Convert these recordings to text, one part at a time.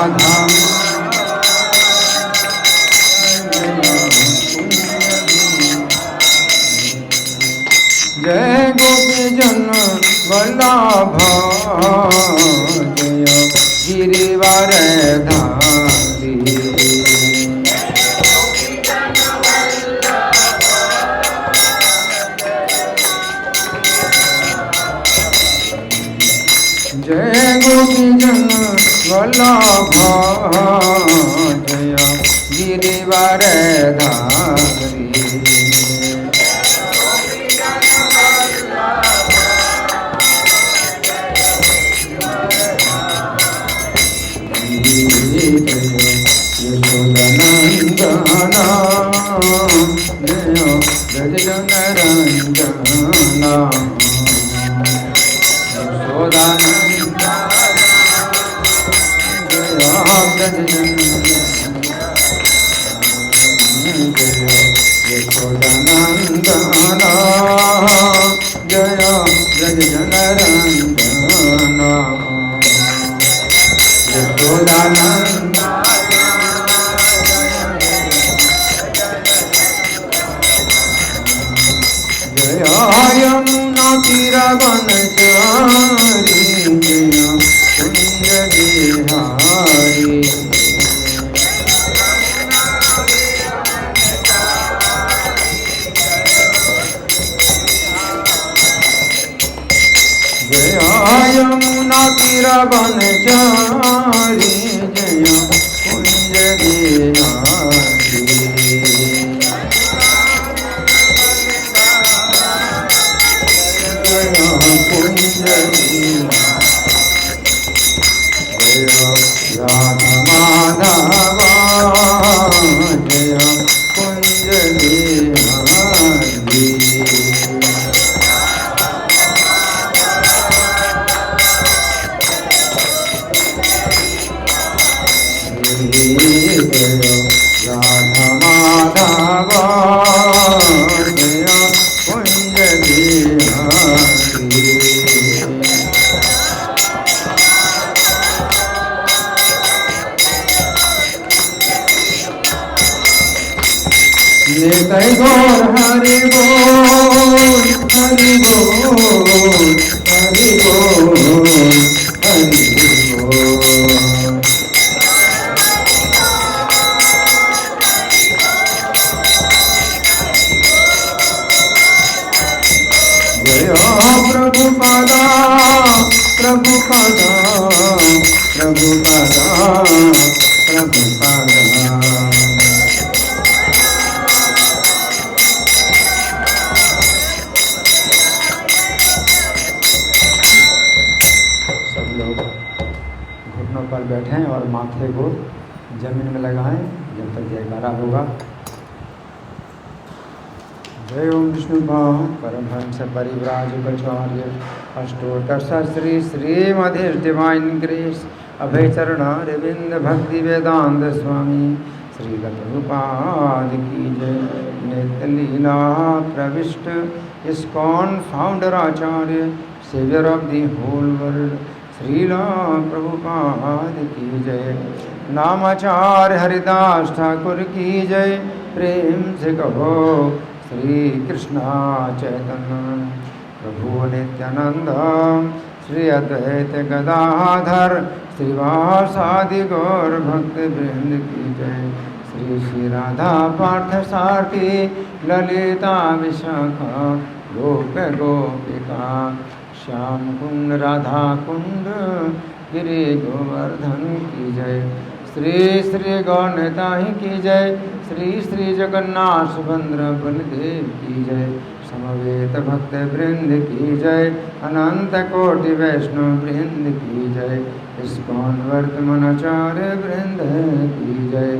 राधा जय गोपी जन वल्लभ जय गिरिवर धारी जय गोपी जन वल्लभ जय गिरिवर धारी यशोदनंदना जय ब्रज जन रंजना यशोदानंदना जय ब्रज जन यशोदानंदना जय ब्रज जन रंजना यशोदानंदना जय यमुना तीरवनचारी जय कुंज बिहारी जय यमुना तीरवनचारी जय कुंज बिहारी जय राधा माधव जय कुंज बिहारी जय राधा माधव जय कुंज बिहारी निताय गौर हरि बोल हरि बोल हरि बोल हरि बोल जय प्रभुपादा प्रभुपादा प्रभुपादा प्रभुपादा पर बैठें और माथे को जमीन में लगाएं जब तक जयकारा होगा। जय ओम विष्णु परमहंस परिव्राजकाचार्य अष्टोत्तर श्री श्रीमधीश डिवाइन ग्रेस अभय चरणारविंद भक्ति वेदांत स्वामी श्री प्रभुपाद की जय। नित्य लीला प्रविष्ट इस्कॉन फाउंडर आचार्य saviour of the whole world Srila Prabhupada की जय। नामाचार्य हरिदास ठाकुर की जय। प्रेम से कहो श्री कृष्णा चैतन्य प्रभु नित्यानंद श्री अद्वैत गदाधर श्रीवासादि गौर भक्त वृंद की जय। श्री श्री राधा पार्थ सारथी ललिता विशाखा गोप गोपिका श्याम कुंड राधा कुंड गिरि गोवर्धन की जय। श्री श्री गौरताही की जय। श्री श्री जगन्नाथ सुभद्र बलदेव की जय। समवेत भक्त वृंद की जय। अनंत कोटि वैष्णव वृंद की जय। इस्कॉन वर्तमानाचार्य वृंद की जय।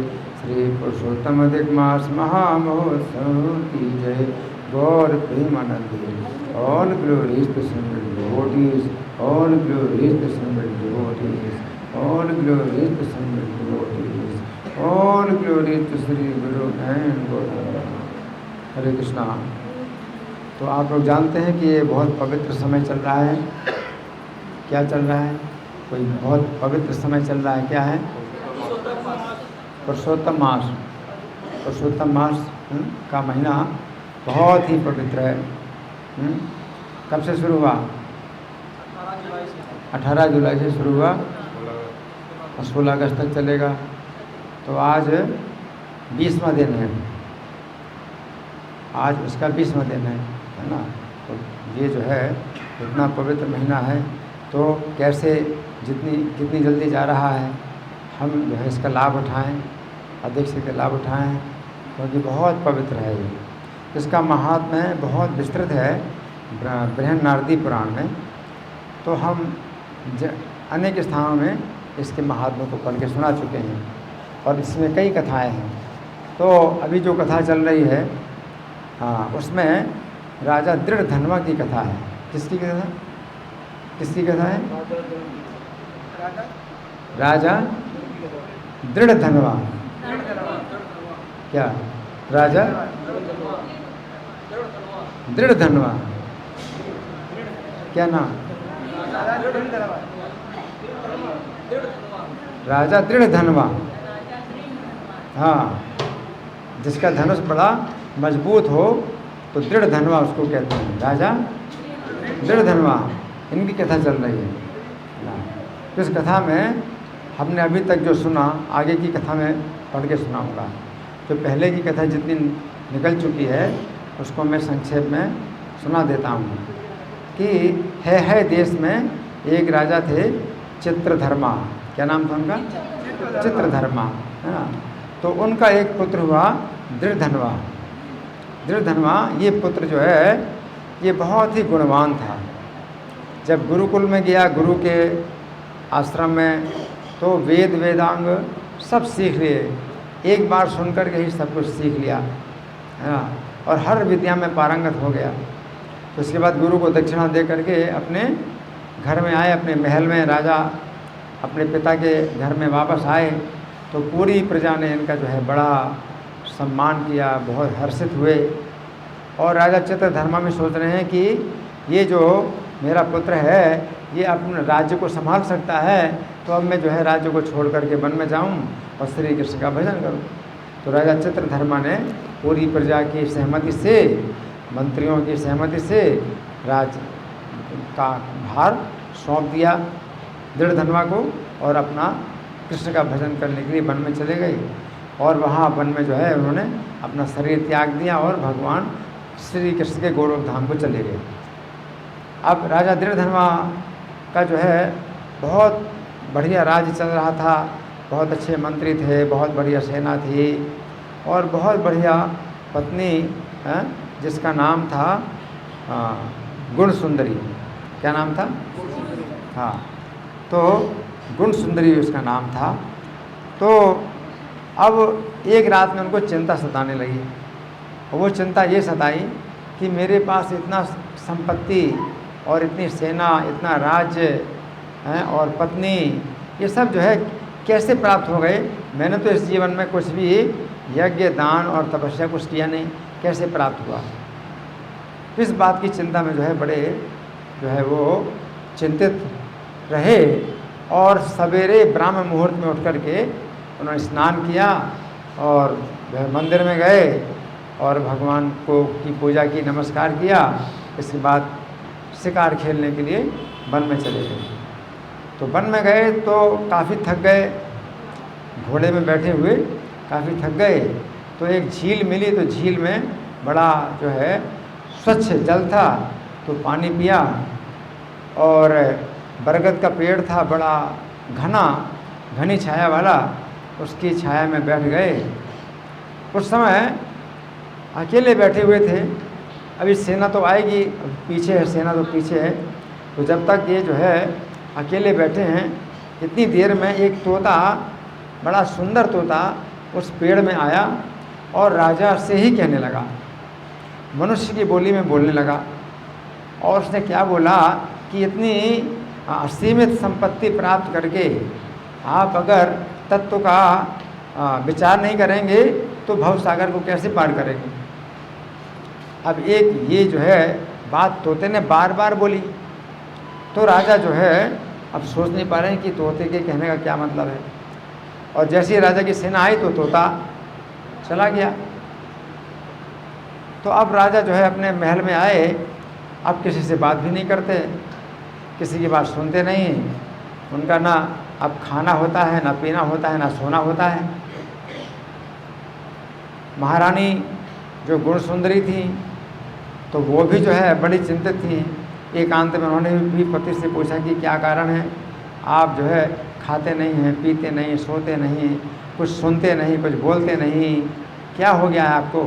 श्री पुरुषोत्तम अधिक मास महामहोत्सव की जय। गौर Premanand all glories to single devotees, all glories to single devotees, all glories to single devotees, all glories to Sri Guru and Gauranga। हरे कृष्णा। तो आप लोग जानते हैं कि ये बहुत पवित्र समय चल रहा है। क्या चल रहा है? कोई बहुत पवित्र समय चल रहा है। क्या है? पुरुषोत्तम मास, पुरुषोत्तम मास का महीना बहुत ही पवित्र है। कब से शुरू हुआ? 18 जुलाई से शुरू हुआ और 16 अगस्त तक चलेगा। तो आज 20वां दिन है, आज उसका 20वां दिन है ना। तो ये जो है इतना पवित्र महीना है, तो कैसे कितनी जल्दी जा रहा है, हम जो है इसका लाभ उठाएं, अधिक से अधिक लाभ उठाएं, क्योंकि बहुत पवित्र है ये। इसका महात्म्य बहुत विस्तृत है बृहन्नारदी पुराण में। तो हम अनेक स्थानों में इसके महात्म्य को पढ़ के सुना चुके हैं और इसमें कई कथाएं हैं। तो अभी जो कथा चल रही है, हाँ, उसमें राजा दृढ़ धनवा की कथा है। किसकी कथा? किसकी कथा है? राजा दृढ़ धनवा। क्या? राजा दृढ़ धनवा, क्या नाम? राजा दृढ़ धनवा। हाँ, जिसका धनुष बड़ा मजबूत हो तो दृढ़ धनवा उसको कहते हैं, राजा दृढ़ धनवा। इनकी कथा चल रही है। इस कथा में हमने अभी तक जो सुना, आगे की कथा में पढ़ के सुनाऊंगा। तो पहले की कथा जितनी निकल चुकी है उसको मैं संक्षेप में सुना देता हूँ कि है देश में एक राजा थे चित्रधर्मा। क्या नाम था उनका? चित्रधर्मा, है ना। तो उनका एक पुत्र हुआ दृढ़धनवा। दृढ़धनवा ये पुत्र जो है ये बहुत ही गुणवान था। जब गुरुकुल में गया, गुरु के आश्रम में, तो वेद वेदांग सब सीख लिए। एक बार सुनकर के ही सब कुछ सीख लिया, है ना, और हर विद्या में पारंगत हो गया। तो उसके बाद गुरु को दक्षिणा दे करके अपने घर में आए, अपने महल में। राजा अपने पिता के घर में वापस आए तो पूरी प्रजा ने इनका जो है बड़ा सम्मान किया, बहुत हर्षित हुए। और राजा चित्रधर्मा में सोच रहे हैं कि ये जो मेरा पुत्र है ये अपने राज्य को संभाल सकता है, तो अब मैं जो है राज्य को छोड़ करके वन में जाऊं और श्री कृष्ण का भजन करूं। तो राजा चित्रधर्मा ने पूरी प्रजा की सहमति से, मंत्रियों की सहमति से राज का भार सौंप दिया दृढ़धनवा को और अपना कृष्ण का भजन करने के लिए वन में चले गए। और वहाँ वन में जो है उन्होंने अपना शरीर त्याग दिया और भगवान श्री कृष्ण के गोलोक धाम को चले गए। अब राजा दृढ़धनवा का जो है बहुत बढ़िया राज्य चल रहा था, बहुत अच्छे मंत्री थे, बहुत बढ़िया सेना थी और बहुत बढ़िया पत्नी है जिसका नाम था गुण सुंदरी। क्या नाम था? हाँ, तो गुण सुंदरी उसका नाम था। तो अब एक रात में उनको चिंता सताने लगी। और वो चिंता ये सताई कि मेरे पास इतना संपत्ति और इतनी सेना, इतना राज्य है और पत्नी, ये सब जो है कैसे प्राप्त हो गए? मैंने तो इस जीवन में कुछ भी यज्ञ, दान और तपस्या कुछ किया नहीं, कैसे प्राप्त हुआ? इस बात की चिंता में जो है बड़े जो है वो चिंतित रहे। और सवेरे ब्राह्म मुहूर्त में उठ कर के उन्होंने स्नान किया और मंदिर में गए और भगवान को की पूजा की, नमस्कार किया। इसके बाद शिकार खेलने के लिए वन में चले गए। तो वन में गए तो काफ़ी थक गए, घोड़े में बैठे हुए काफ़ी थक गए। तो एक झील मिली, तो झील में बड़ा जो है स्वच्छ जल था, तो पानी पिया। और बरगद का पेड़ था बड़ा घनी छाया वाला, उसकी छाया में बैठ गए। कुछ समय अकेले बैठे हुए थे, अभी सेना तो आएगी, पीछे है सेना तो पीछे है। तो जब तक ये जो है अकेले बैठे हैं, इतनी देर में एक तोता, बड़ा सुंदर तोता उस पेड़ में आया और राजा से ही कहने लगा, मनुष्य की बोली में बोलने लगा। और उसने क्या बोला कि इतनी असीमित संपत्ति प्राप्त करके आप अगर तत्व का विचार नहीं करेंगे तो भवसागर को कैसे पार करेंगे? अब एक ये जो है बात तोते ने बार बार बोली। तो राजा जो है अब सोच नहीं पा रहे हैं कि तोते के कहने का क्या मतलब है। और जैसे ही राजा की सेना आई तो तोता चला गया। तो अब राजा जो है अपने महल में आए, अब किसी से बात भी नहीं करते, किसी की बात सुनते नहीं, उनका ना अब खाना होता है, ना पीना होता है, ना सोना होता है। महारानी जो गुण सुंदरी थी तो वो भी जो है बड़ी चिंतित थी। एकांत में उन्होंने भी पति से पूछा कि क्या कारण है, आप जो है खाते नहीं हैं, पीते नहीं, सोते नहीं, कुछ सुनते नहीं, कुछ बोलते नहीं, क्या हो गया है आपको?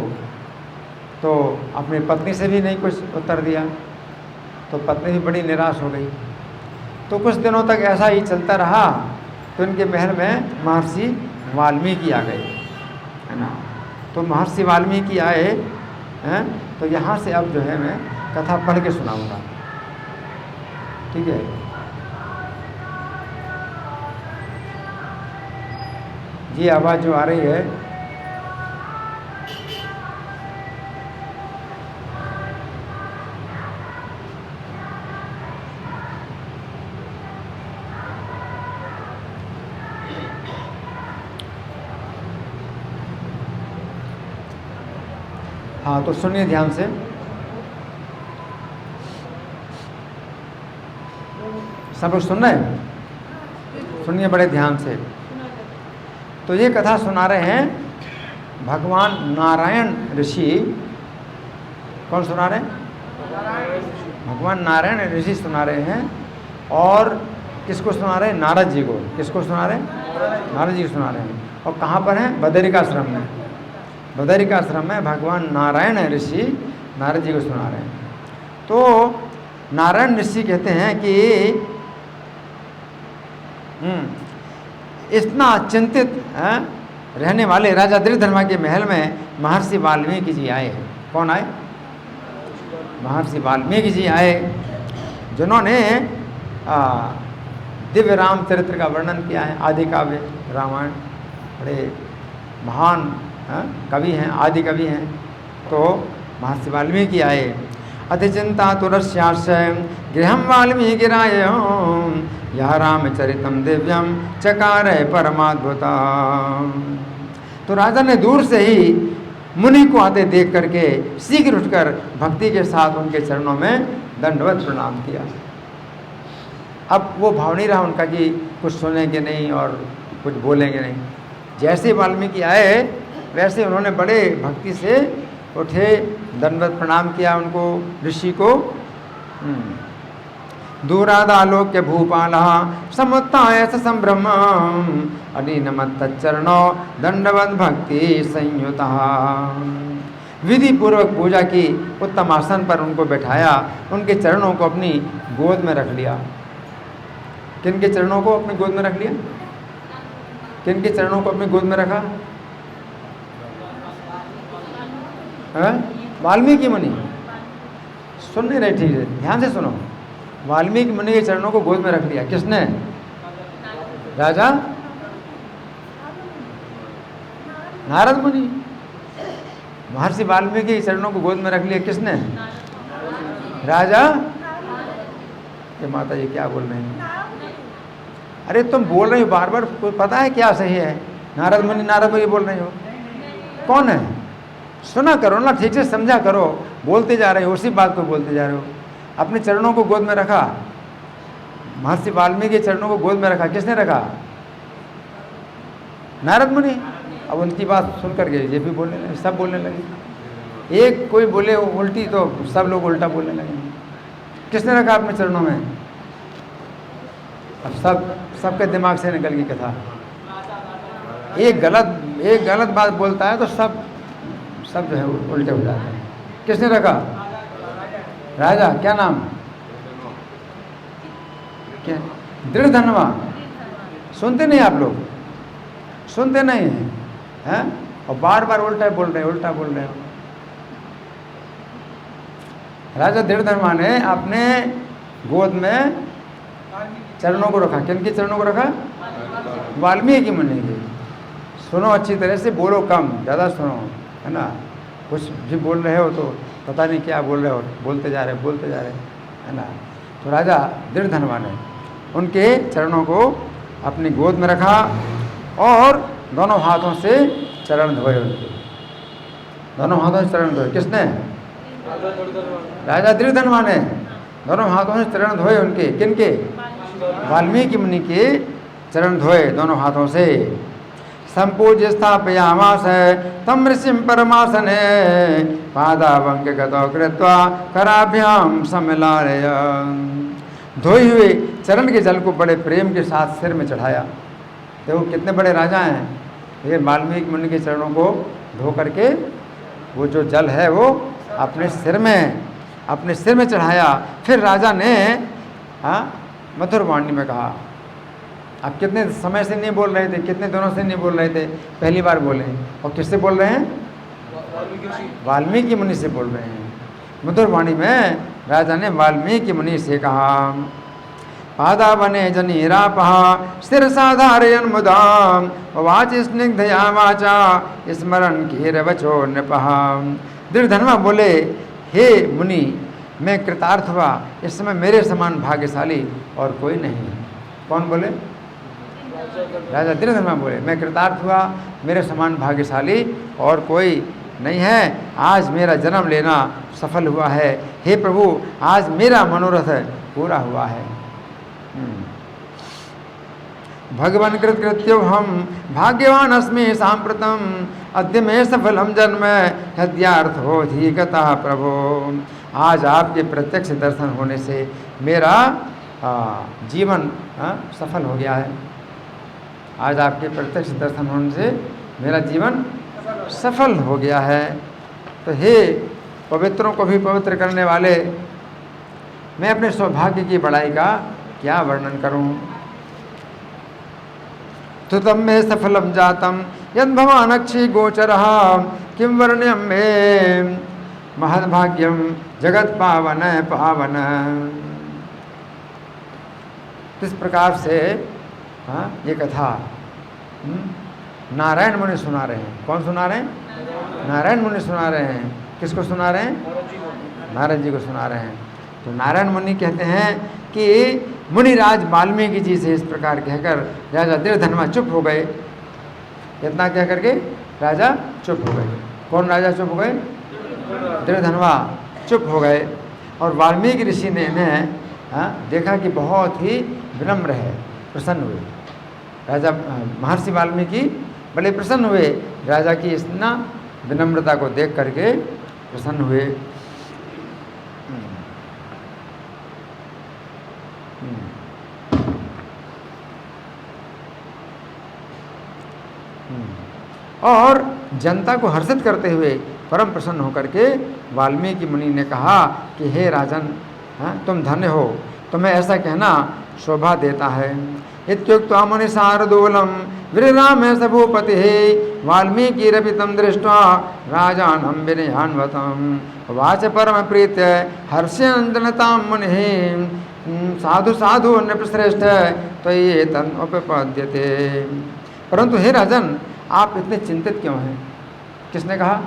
तो अपनी पत्नी से भी नहीं कुछ उत्तर दिया, तो पत्नी भी बड़ी निराश हो गई। तो कुछ दिनों तक ऐसा ही चलता रहा। तो इनके महल में महर्षि वाल्मीकि आ गए, है ना। तो महर्षि वाल्मीकि आए हैं, तो यहाँ से अब जो है मैं कथा पढ़ के सुनाऊंगा, ठीक है। ये आवाज़ जो आ रही है हाँ, तो सुनिए ध्यान से। सब लोग सुन रहे हैं? सुनिए बड़े ध्यान से। तो ये कथा सुना रहे हैं भगवान नारायण ऋषि। कौन सुना रहे हैं? भगवान नारायण ऋषि सुना रहे हैं। और किसको सुना रहे हैं? नारद जी को। किसको सुना रहे हैं? नारद जी को सुना रहे हैं। और कहाँ पर हैं? बदरिकाश्रम में। बदरिकाश्रम में भगवान नारायण ऋषि नारद जी को सुना रहे हैं। तो नारायण ऋषि कहते हैं कि इतना चिंतित रहने वाले राजा दृढ़धर्मा के महल में महर्षि वाल्मीकि जी आए हैं। कौन आए? महर्षि वाल्मीकि जी आए, जिन्होंने दिव्य राम चरित्र का वर्णन किया है। आदि काव्य रामायण, बड़े महान कवि हैं, आदि कवि हैं। तो महर्षि वाल्मीकि आए। अति चिंता तुरस्याश्रय गृहम वाल्मीकि राय यह रामचरितम दिव्यम चकार परमाद्भुता। तो राजा ने दूर से ही मुनि को आते देख करके शीघ्र उठकर भक्ति के साथ उनके चरणों में दंडवत प्रणाम किया। अब वो भाव नहीं रहा उनका कि कुछ सुनेंगे नहीं और कुछ बोलेंगे नहीं। जैसे वाल्मीकि आए वैसे उन्होंने बड़े भक्ति से उठे, दंडवत प्रणाम किया उनको, ऋषि को। दूरादालोक्य भूपाला समुत्थाय संभ्रम अनीनमत्तच्चरणो दंडवत भक्ति संयुता। विधि पूर्वक पूजा की, उत्तम आसन पर उनको बैठाया, उनके चरणों को अपनी गोद में रख लिया। किनके चरणों को अपनी गोद में रख लिया? किनके चरणों को अपनी गोद में रखा? वाल्मीकि मुनि। सुन नहीं रहे ठीक है, ध्यान से सुनो। वाल्मीकि मुनि के चरणों को गोद में रख लिया। किसने? राजा नारद मुनि। महर्षि वाल्मीकि के चरणों को गोद में रख लिया। किसने? राजा। ये माता जी क्या बोल रहे हैं? अरे तुम बोल रही हो बार बार, पता है क्या सही है? नारद मुनि बोल रही हो। कौन है? सुना करो ना, ठीक से समझा करो। बोलते जा रहे हो, उसी बात को बोलते जा रहे हो। अपने चरणों को गोद में रखा, महर्षि वाल्मीकि के चरणों को गोद में रखा। किसने रखा? नारद मुनि। अब उनकी बात सुन करके ये भी बोलने लगे, सब बोलने लगे। एक कोई बोले उल्टी तो सब लोग उल्टा बोलने लगे। किसने रखा अपने चरणों में? अब सबके दिमाग से निकल गई कथा। एक गलत बात बोलता है तो सब जो है उल्टे हो जाते हैं। किसने रखा? राजा। क्या नाम? क्या? दृढ़धर्मा। सुनते नहीं आप लोग? सुनते नहीं हैं? और बार बार उल्टा बोल रहे हो। राजा दृढ़धर्मा ने अपने गोद में चरणों को रखा। किनके चरणों को रखा? वाल्मीकि मुनि के। सुनो अच्छी तरह से, बोलो कम, ज़्यादा सुनो, है ना। कुछ भी बोल रहे हो तो पता नहीं क्या बोल रहे हो, बोलते जा रहे, है ना। तो राजा दृढ़धर्मा ने उनके चरणों को अपनी गोद में रखा और दोनों हाथों से चरण धोए उनके, दोनों हाथों से चरण धोए। किसने? राजा दृढ़धनवा ने दोनों हाथों से चरण धोए उनके। किनके? वाल्मीकि मुनि के चरण धोए दोनों हाथों से। संपूज्य स्थापयामास तम ऋषिं परमासने पादावंक गतो कृत्वा कराभ्याम सम्मिलाय। धोए हुए चरण के जल को बड़े प्रेम के साथ सिर में चढ़ाया। देखो कितने बड़े राजा हैं, ये वाल्मीकि मुनि के चरणों को धो करके वो जो जल है वो अपने सिर में चढ़ाया। फिर राजा ने मधुर वाणी में कहा। अब कितने समय से नहीं बोल रहे थे, कितने दिनों से नहीं बोल रहे थे, पहली बार बोले। और किससे बोल रहे हैं? वाल्मीकि मुनि से बोल रहे हैं। मधुर वाणी में राजा ने वाल्मीकि मुनि से कहा, पादा बने जनीरापः शिरसा धारयन् मुदाम वाच स्निग्धया वाचा स्मरण कीरवचो नृपः। दृढ़धनवा बोले, हे मुनि, मैं कृतार्थ हुआ, इस समय मेरे समान भाग्यशाली और कोई नहीं। कौन बोले? राजा दृढ़धनवा बोले, मैं कृतार्थ हुआ, मेरे समान भाग्यशाली और कोई नहीं है। आज मेरा जन्म लेना सफल हुआ है। हे प्रभु, आज मेरा मनोरथ पूरा हुआ है। भगवान कृत कृत्यो हम भाग्यवान अस्मि सांप्रतम अद्य में सफलम जन्म हत्यार्थ हो धीगता प्रभो। आज आपके प्रत्यक्ष दर्शन होने से मेरा जीवन सफल हो गया है। आज आपके प्रत्यक्ष दर्शन होने से मेरा जीवन सफल हो गया है। तो हे पवित्रों को भी पवित्र करने वाले, मैं अपने सौभाग्य की बड़ाई का क्या वर्णन करूं। तो तम में सफलम जातम यद भवान अक्षी गोचरः किम वर्ण्यम में महद्भाग्यम जगत पावन पावन। इस प्रकार से ये कथा नारायण मुनि सुना रहे हैं। कौन सुना रहे हैं? नारायण मुनि सुना रहे हैं। किसको सुना रहे हैं? नारद जी को सुना रहे हैं। तो नारायण मुनि कहते हैं कि मुनिराज वाल्मीकि जी से इस प्रकार कहकर राजा दृढ़धनवा चुप हो गए। इतना कह करके राजा चुप हो गए। कौन राजा चुप हो गए? दृढ़धनवा चुप हो गए। और वाल्मीकि ऋषि ने इन्हें देखा कि बहुत ही विनम्र है, प्रसन्न हुए। राजा महर्षि वाल्मीकि बड़े प्रसन्न हुए, राजा की इस विनम्रता को देख करके प्रसन्न हुए। और जनता को हर्षित करते हुए परम प्रसन्न होकर के वाल्मीकि मुनि ने कहा कि हे राजन, तुम धन्य हो, तुम्हें ऐसा कहना शोभा देता है। इत्युक्त्वा मुनि शार्दूलम विराम सभूपति वाल्मीकिरपि तम दृष्ट्वा राजानं विनयान्वतं वाच परम प्रीत्य हर्षयन् मुनि साधु साधु नृपश्रेष्ठ तो ये तन उपपद्यते। परंतु हे राजन, आप इतने चिंतित क्यों हैं? किसने कहा?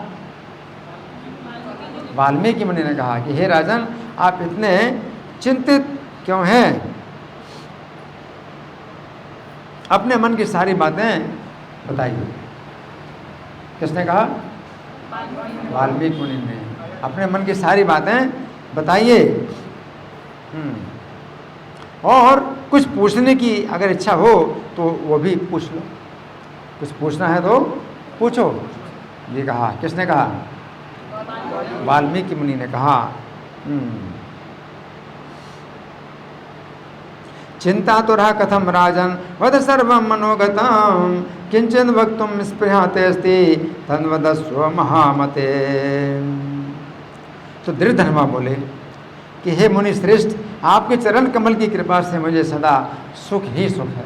वाल्मीकि मुनि ने कहा कि हे राजन, आप इतने चिंतित क्यों हैं? अपने मन की सारी बातें बताइए। किसने कहा? वाल्मीकि मुनि ने। अपने मन की सारी बातें बताइए। और कुछ पूछने की अगर इच्छा हो तो वो भी पूछ लो। कुछ पूछना है तो पूछो, ये कहा। किसने कहा? वाल्मीकि मुनि ने कहा। चिंता तो रहा कथम राजन वद सर्वं मनोगतम किंचन वक्तुम स्पृहाते अस्ति तन्वदस्व महामते। तो दृढ़धनवा बोले कि हे मुनि श्रेष्ठ, आपके चरण कमल की कृपा से मुझे सदा सुख ही सुख है।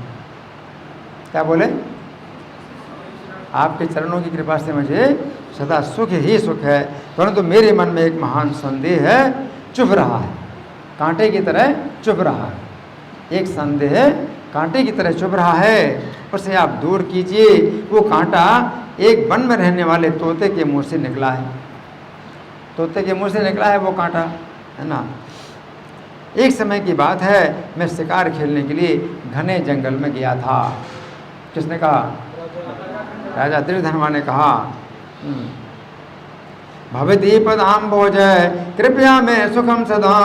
क्या बोले? आपके चरणों की कृपा से मुझे सदा सुख ही सुख है, परंतु मेरे मन में एक महान संदेह है, चुभ रहा है, कांटे की तरह चुभ रहा है। एक संदेह कांटे की तरह चुभ रहा है, उसे आप दूर कीजिए। वो कांटा एक वन में रहने वाले तोते के मुंह से निकला है। तोते के मुंह से निकला है वो कांटा, है ना। एक समय की बात है, मैं शिकार खेलने के लिए घने जंगल में गया था। किसने कहा? राजा दृढ़धर्मा ने कहा, भवती पदाम्भोज कृपया में सुखम सदा,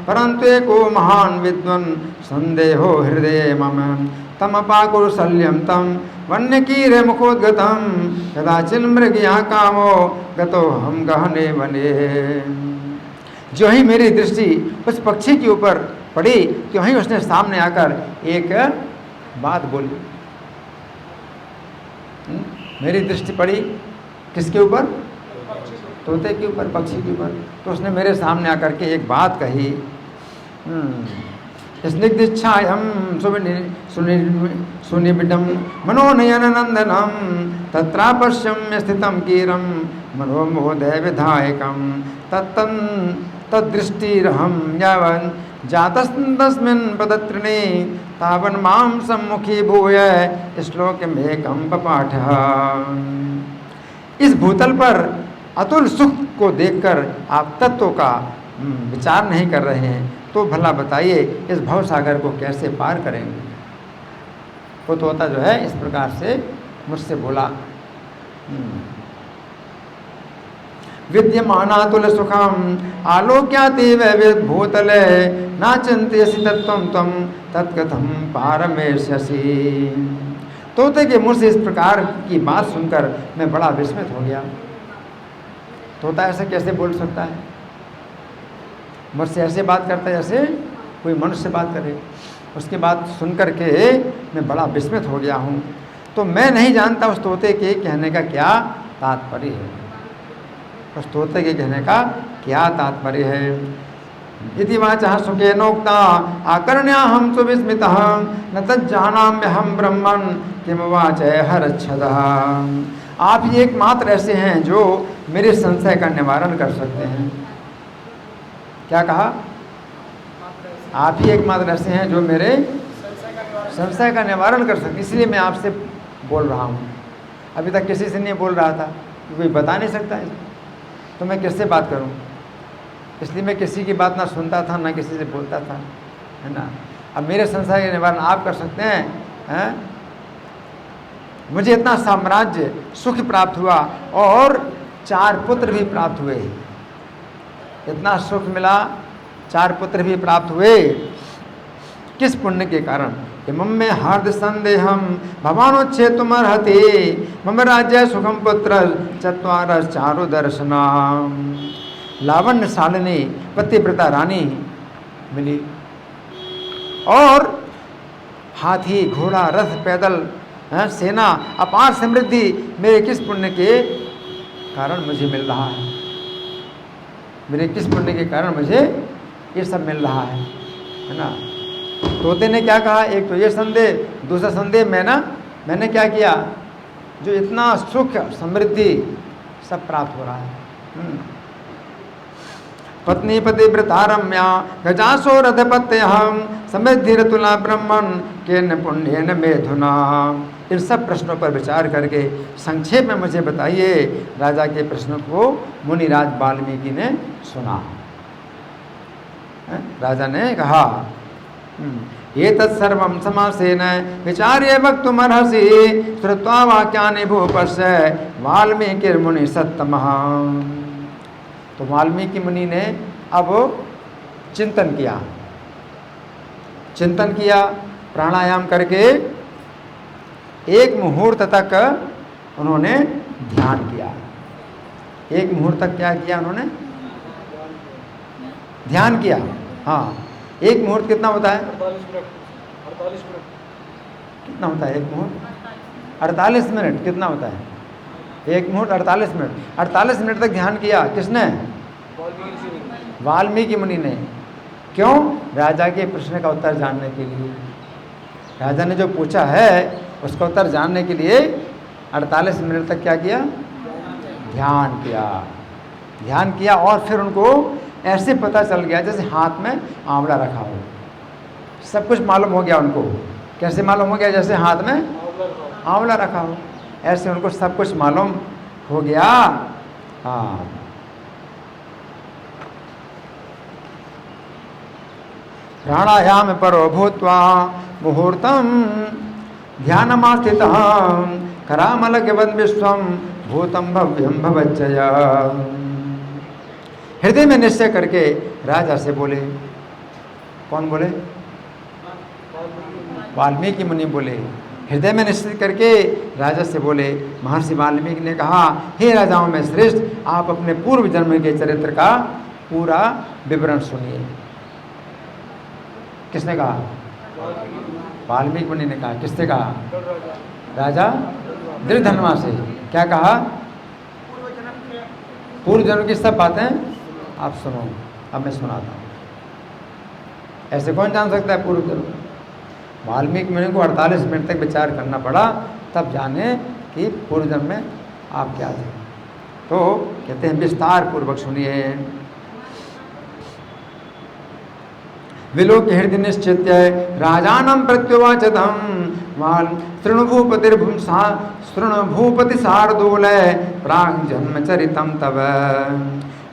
परंतु एको महान विद्वन संदेहो हृदय मम, तम अपाकुरुशल्यम तम वन्य कीरे मुखोद्गतम, कदाचिन मृगया कामो गतो हम गहने वने। जो ही मेरी दृष्टि उस पक्षी के ऊपर पड़ी, क्यों ही उसने सामने आकर एक बात बोली। मेरी दृष्टि पड़ी किसके ऊपर? तोते के ऊपर, पक्षी के ऊपर। तो उसने मेरे सामने आकर के एक बात कही, स्निग्धिच्छायम सुनिबिडम मनोनयन नंदनम, तत्रापश्यम्य स्थितम कीरम मनोमोदय विधायकम, तदृष्टिरहम यावन् जातस्तस्मिन् पदत्रिणे, तावन् मां सम्मुखी भूय श्लोकमेकं पपाठ। इस भूतल पर अतुल सुख को देखकर आप तत्व का विचार नहीं कर रहे हैं, तो भला बताइए इस भवसागर को कैसे पार करेंगे। वो तोता जो है इस प्रकार से मुझसे बोला, विद्यमानातुल सुखम आलोक्यातीव भूतले, ना चिंतयसि तत्त्वं त्वं तत्कथं पारमेष्यसि। तोते के मुँह से इस प्रकार की बात सुनकर मैं बड़ा विस्मित हो गया। तोता ऐसे कैसे बोल सकता है? मुझसे ऐसे बात करता है जैसे कोई मनुष्य बात करे। उसकी बात सुनकर के मैं बड़ा विस्मित हो गया हूँ। तो मैं नहीं जानता उस तोते के कहने का क्या तात्पर्य है। उस तोते के कहने का क्या तात्पर्य है? इति वाचः सुखेनोक्ता आकर्ण्या हम सुविस्मितः, न तज्जानाम्य हम ब्रह्मन् किम वाचय हरच्छदः। आप ही एकमात्र ऐसे हैं जो मेरे संशय का निवारण कर सकते हैं। क्या कहा? आप ही एकमात्र ऐसे हैं जो मेरे संशय का निवारण कर सकते हैं, इसलिए मैं आपसे बोल रहा हूँ। अभी तक किसी से नहीं बोल रहा था, कोई बता नहीं सकता है, तो मैं किससे बात करूँ? इसलिए मैं किसी की बात ना सुनता था, ना किसी से बोलता था, है ना। अब मेरे संशय का निवारण आप कर सकते हैं? मुझे इतना साम्राज्य सुख प्राप्त हुआ और 4 पुत्र भी प्राप्त हुए। इतना सुख मिला, 4 पुत्र भी प्राप्त हुए। किस पुण्य के कारण? इमं में हार्द संदेहम भवानोच्छेतुमर्हति, मम राज्य सुखम पुत्र चत्वारः चारु दर्शनाम। लावण्य शालिनी पतिव्रता रानी मिली और हाथी, घोड़ा, रथ, पैदल, सेना, अपार समृद्धि मेरे किस पुण्य के कारण मुझे मिल रहा है? मेरे किस पुण्य के कारण मुझे ये सब मिल रहा है ना। तोते ने क्या कहा? एक तो ये संदेह, दूसरा संदेह मैंने क्या किया, जो इतना सुख समृद्धि सब प्राप्त हो रहा है। पत्नी पतिव्रता रम्या गजासो रथपत्यहम समृद्धि रतुला ब्रह्मन केन पुण्येन मेधुना। इन सब प्रश्नों पर विचार करके संक्षेप में मुझे बताइए। राजा के प्रश्नों को मुनिराज वाल्मीकि ने सुना। राजा ने कहा, ये तत्सर्वं समासेन विचार्य वक्तुमर्हसि, श्रुत्वा वाक्यानि भूपस्य वाल्मीकिर्मुनि सत्तमः। तो वाल्मीकि मुनि ने अब चिंतन किया, प्राणायाम करके 1 मुहूर्त तक उन्होंने ध्यान किया। 1 मुहूर्त तक क्या किया उन्होंने? ध्यान किया। हाँ, 1 मुहूर्त कितना होता है? 48 मिनट। कितना होता है 1 मुहूर्त? 48 मिनट। कितना होता है 1 मुहूर्त? 48 मिनट। 48 मिनट तक ध्यान किया। किसने? वाल्मीकि मुनि ने। क्यों? राजा के प्रश्न का उत्तर जानने के लिए। राजा ने जो पूछा है उसका उत्तर जानने के लिए 48 मिनट तक क्या किया? ध्यान किया और फिर उनको ऐसे पता चल गया जैसे हाथ में आंवला रखा हो। सब कुछ मालूम हो गया उनको। कैसे मालूम हो गया? जैसे हाथ में आंवला रखा हो, ऐसे उनको सब कुछ मालूम हो गया। हाँ, प्राणायाम परो भूत्वा मुहूर्तम ध्यानमास्थितः करामलकवद विश्वम भूतम भव्यम भवच्चया। हृदय में निश्चय करके राजा से बोले। कौन बोले? वाल्मीकि मुनि बोले। हृदय में निश्चय करके राजा से बोले। महर्षि वाल्मीकि ने कहा, हे राजाओं में श्रेष्ठ, आप अपने पूर्व जन्म के चरित्र का पूरा विवरण सुनिए। किसने कहा? वाल्मीकि मुनि ने कहा। किससे कहा? राजा दृढ़धनवा से। क्या कहा? पूर्व जन्म की सब बातें आप सुनो। अब मैं सुनाता हूँ। ऐसे कौन जान सकता है पूर्व जन्म? वाल्मीकि मुनि को 48 मिनट तक विचार करना पड़ा, तब जाने कि पूर्व जन्म में आप क्या थे। तो कहते हैं विस्तार पूर्वक सुनिए। विलोक हृदय निश्चित्य राजानम प्रत्युवाच तम तृणभूपति शार्दूल प्राग जन्म चरितम तब।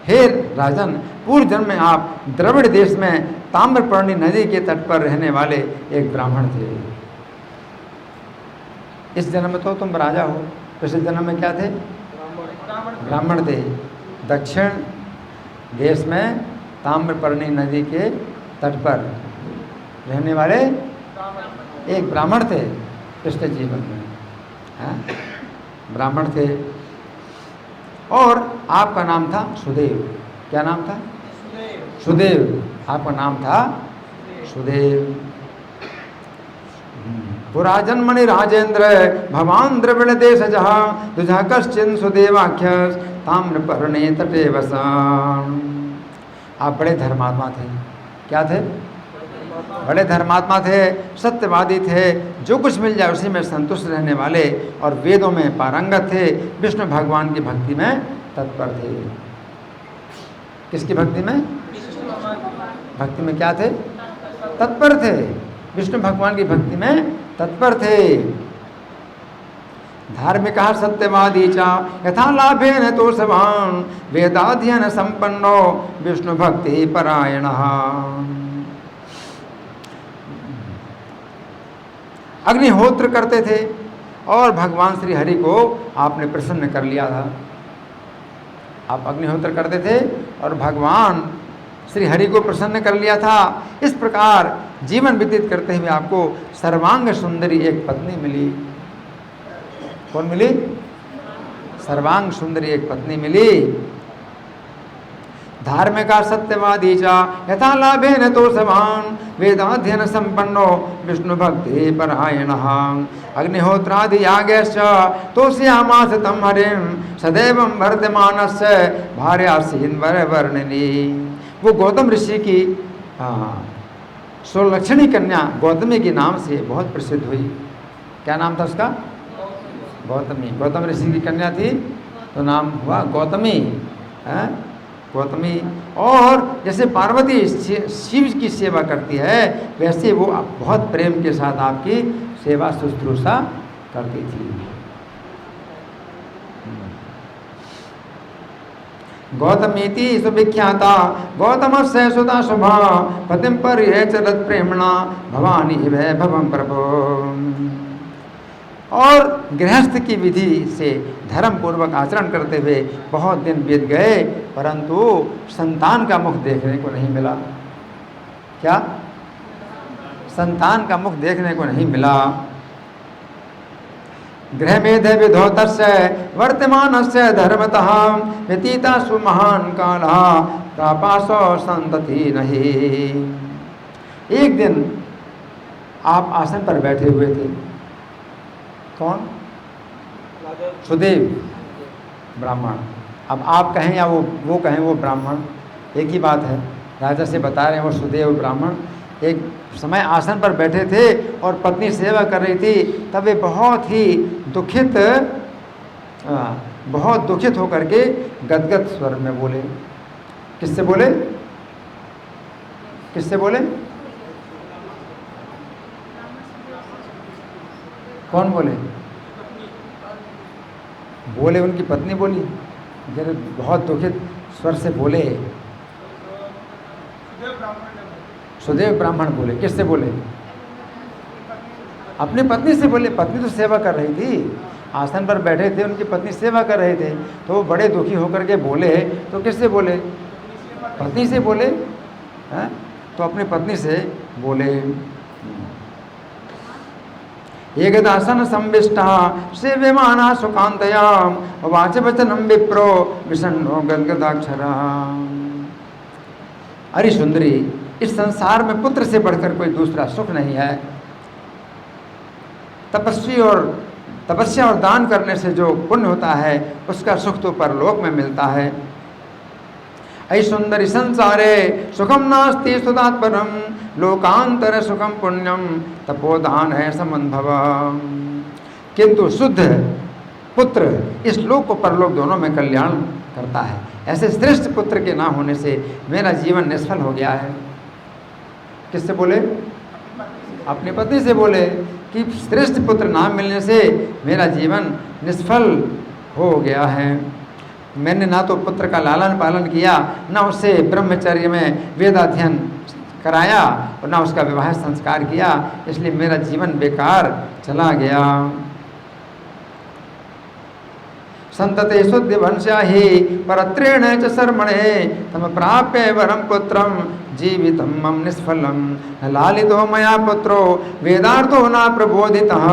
हे राजन, पूर्व जन्म में आप द्रविड़ देश में ताम्रपर्णी नदी के तट पर रहने वाले एक ब्राह्मण थे। इस जन्म में तो तुम राजा हो, पिछले जन्म में क्या थे? ब्राह्मण थे। दक्षिण देश में ताम्रपर्णी नदी के तट पर रहने वाले एक ब्राह्मण थे पिछले जीवन में। हाँ? ब्राह्मण थे और आपका नाम था सुदेव। क्या नाम था? सुदेव। आपका नाम था सुदेव। पुराजन्मणि राजेंद्र भवान द्रविड़ देश जहाँ तुझा कश्चिन सुदेवाख्य ताम्रपर्णे तटे वसाम। आप बड़े धर्मात्मा थे। क्या थे? बड़े धर्मात्मा थे, सत्यवादी थे, जो कुछ मिल जाए उसी में संतुष्ट रहने वाले और वेदों में पारंगत थे। विष्णु भगवान की भक्ति में तत्पर थे। किसकी भक्ति में? भक्ति में क्या थे? तत्पर थे। विष्णु भगवान की भक्ति में तत्पर थे। धार्मिक सत्यवादी चा यथा लाभेन तो सवान वेदाध्ययन संपन्नो विष्णु भक्ति परायण। अग्निहोत्र करते थे और भगवान श्री हरि को आपने प्रसन्न कर लिया था। आप अग्निहोत्र करते थे और भगवान श्री हरि को प्रसन्न कर लिया था। इस प्रकार जीवन व्यतीत करते हुए आपको सर्वांग सुंदरी एक पत्नी मिली। कौन मिली? सर्वांग सुंदरी एक पत्नी मिली। धार्मिका सत्यवादी चा यथा लाभेन तो सवान वेदाध्ययन संपन्नो विष्णु भक्ति परायण। अग्निहोत्रादि यागश्च तोष्यामास तम हरिम सदैवं वर्तमानस्य भार्यासीन वर वर्णिनी। वो गौतम ऋषि की सोलक्षणी कन्या गौतमी के नाम से बहुत प्रसिद्ध हुई। क्या नाम था उसका? गौतमी। गौतम ऋषि की कन्या थी तो नाम हुआ गौतमी। गौतमी। और जैसे पार्वती शिव की सेवा करती है वैसे वो बहुत प्रेम के साथ आपकी सेवा शुश्रूषा करती थी। गौतमीति सुविख्याता गौतमस्य सुता शुभा पतिम पर चरत प्रेमणा भवानी वैभवम प्रभो। और गृहस्थ की विधि से धर्म पूर्वक आचरण करते हुए बहुत दिन बीत गए, परंतु संतान का मुख देखने को नहीं मिला। क्या? संतान का मुख देखने को नहीं मिला। गृहमेध विधोतस्य वर्तमानस्य धर्मतः व्यतीता सुमहान कालः प्रापासो संतति नहीं। एक दिन आप आसन पर बैठे हुए थे। कौन? सुदेव ब्राह्मण। अब आप कहें या वो कहें वो ब्राह्मण, एक ही बात है। राजा से बता रहे हैं वो सुदेव ब्राह्मण एक समय आसन पर बैठे थे और पत्नी सेवा कर रही थी। तब वे बहुत ही दुखित होकर के गदगद स्वर में बोले। किससे बोले? किससे बोले? कौन बोले? बोले उनकी पत्नी बोली। जब बहुत दुखित स्वर से बोले सुदेव ब्राह्मण बोले। किससे बोले? अपनी पत्नी से बोले। पत्नी तो सेवा कर रही थी आसन पर बैठे थे, उनकी पत्नी सेवा कर रहे थे, तो वो बड़े दुखी होकर के बोले, तो किससे बोले? पत्नी से बोले हैं, तो अपनी पत्नी से बोले। एकदासन संविष्टा सेव्यमाना सुकांतयाम वाच वचनम विप्रो विषण्णो गदगदाक्षरा। अरे सुंदरी, इस संसार में पुत्र से बढ़कर कोई दूसरा सुख नहीं है। तपस्या और दान करने से जो पुण्य होता है उसका सुख तो परलोक में मिलता है। ऐ सुंदरी संसारे सुखम नास्ति सुदात्परम लोकांतर सुखम पुण्यम तपोदान है समन्भव। किंतु शुद्ध पुत्र इस लोक और परलोक दोनों में कल्याण करता है। ऐसे श्रेष्ठ पुत्र के ना होने से मेरा जीवन निष्फल हो गया है। किससे बोले? अपनी पत्नी से बोले कि श्रेष्ठ पुत्र ना मिलने से मेरा जीवन निष्फल हो गया है। मैंने ना तो पुत्र का लालन पालन किया, ना उसे ब्रह्मचर्य में वेदाध्ययन कराया और ना उसका विवाह संस्कार किया, इसलिए मेरा जीवन बेकार चला गया। संतते शुद्ध वंशा ही परत्रेण च शर्मणे तम प्राप्य वरम पुत्रम जीवितम मम निष्फलम न लालितो मया पुत्रो वेदार्थो न प्रबोधितः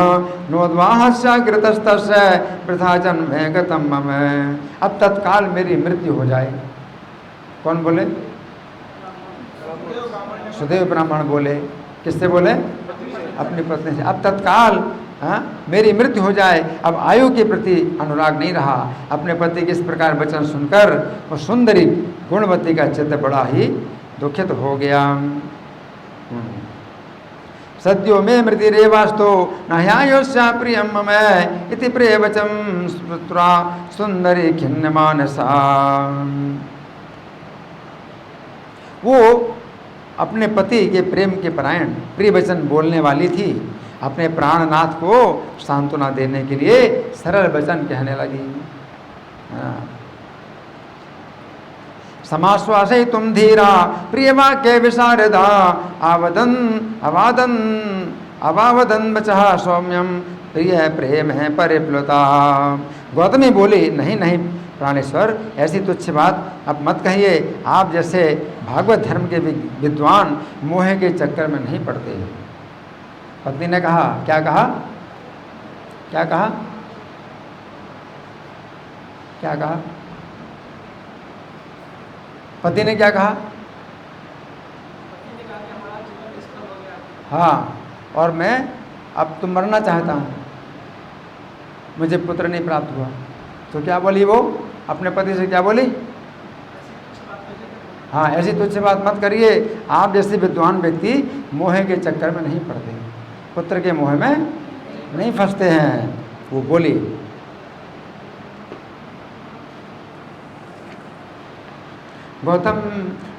नोद्वाहस्याकृतस्तस्य वृथा जन्मे गतम मम। अब तत्काल मेरी मृत्यु हो जाए। कौन बोले? सुदेव ब्राह्मण बोले। किससे बोले? अपनी पत्नी से। अब तत्काल मेरी मृत्यु हो जाए। अब आयु के प्रति अनुराग नहीं रहा। अपने पति के इस प्रकार वचन सुनकर वो सुंदरी गुणवती का चित्त बड़ा ही दुखित हो गया। सद्यो में मृति रेवास्तो नह्यायोस्या प्रियम मम इति प्रियवचम स्मृत्वा सुंदरी खिन्न मानसा। वो अपने पति के प्रेम के परायण प्रिय वचन बोलने वाली थी। अपने प्राणनाथ को सांत्वना देने के लिए सरल वचन कहने लगी। समाश्वासे तुम धीरा प्रिय वाक्य विशारदा अवावदन बचा सौम्यम प्रिय प्रेम है परिप्लुता। गौतमी बोली, नहीं नहीं प्राणेश्वर, ऐसी तुच्छ बात अब मत कहिए। आप जैसे भागवत धर्म के विद्वान मोह के चक्कर में नहीं पड़ते। पत्नी ने कहा, क्या कहा? क्या कहा? क्या कहा? पति ने क्या कहा? हाँ, और मैं अब तो मरना चाहता हूँ, मुझे पुत्र नहीं प्राप्त हुआ। तो क्या बोली वो? अपने पति से क्या बोली? हाँ, ऐसी तुच्छ बात मत करिए। आप जैसे विद्वान व्यक्ति मोह के चक्कर में नहीं पड़ते, पुत्र के मोह में नहीं फंसते हैं। वो बोली। गौतम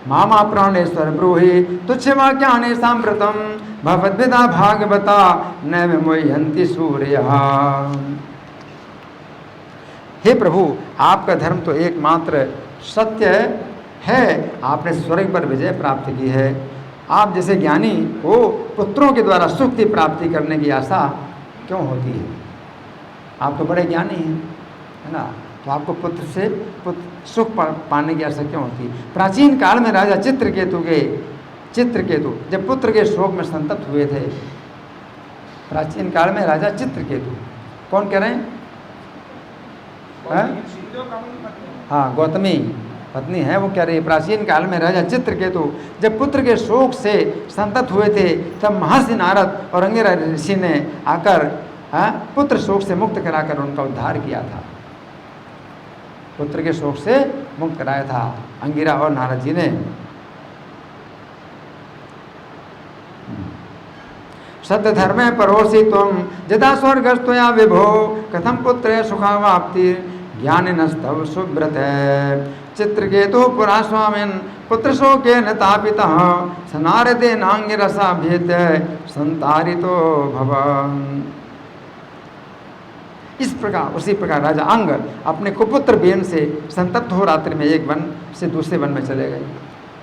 मामा प्राणेश्वर ब्रूहि तुच्छ वाक्यानि सांप्रतम भवद्विदा भागवता न विमुह्यन्ति सूर्यः। हे प्रभु, आपका धर्म तो एकमात्र सत्य है। आपने स्वर्ग पर विजय प्राप्त की है। आप जैसे ज्ञानी को पुत्रों के द्वारा सुख की प्राप्ति करने की आशा क्यों होती है? आप तो बड़े ज्ञानी हैं, है ना? तो आपको पुत्र से सुख पाने की आशा क्यों होती? प्राचीन काल में राजा चित्रकेतु जब पुत्र के शोक में संतप्त हुए थे, प्राचीन काल में राजा चित्रकेतु, कौन कह रहे हैं? हाँ, गौतमी पत्नी है, वो कह रही है प्राचीन काल में राजा चित्रकेतु जब पुत्र के शोक से संतप्त हुए थे, तब महर्षि नारद और अंगिरा ऋषि ने आकर पुत्र शोक से मुक्त कराकर उनका उद्धार किया था। पुत्र के शोक से मुक्त कराया था अंगिरा और नारद जी ने। सत्य धर्मे परोसी तुम जदा स्वर्गस्तया विभो कथम पुत्र सुखावाप्ति ज्ञान नस्तव सुब्रत चित्रकेतु पुरा स्वामिन पुत्र शोके न तापितः सनारदे नांगिरसा भेद संतारितो भवन। इस प्रकार उसी प्रकार राजा अंग अपने कुपुत्र बेन से संतप्त हो रात्रि में एक वन से दूसरे वन में चले गए।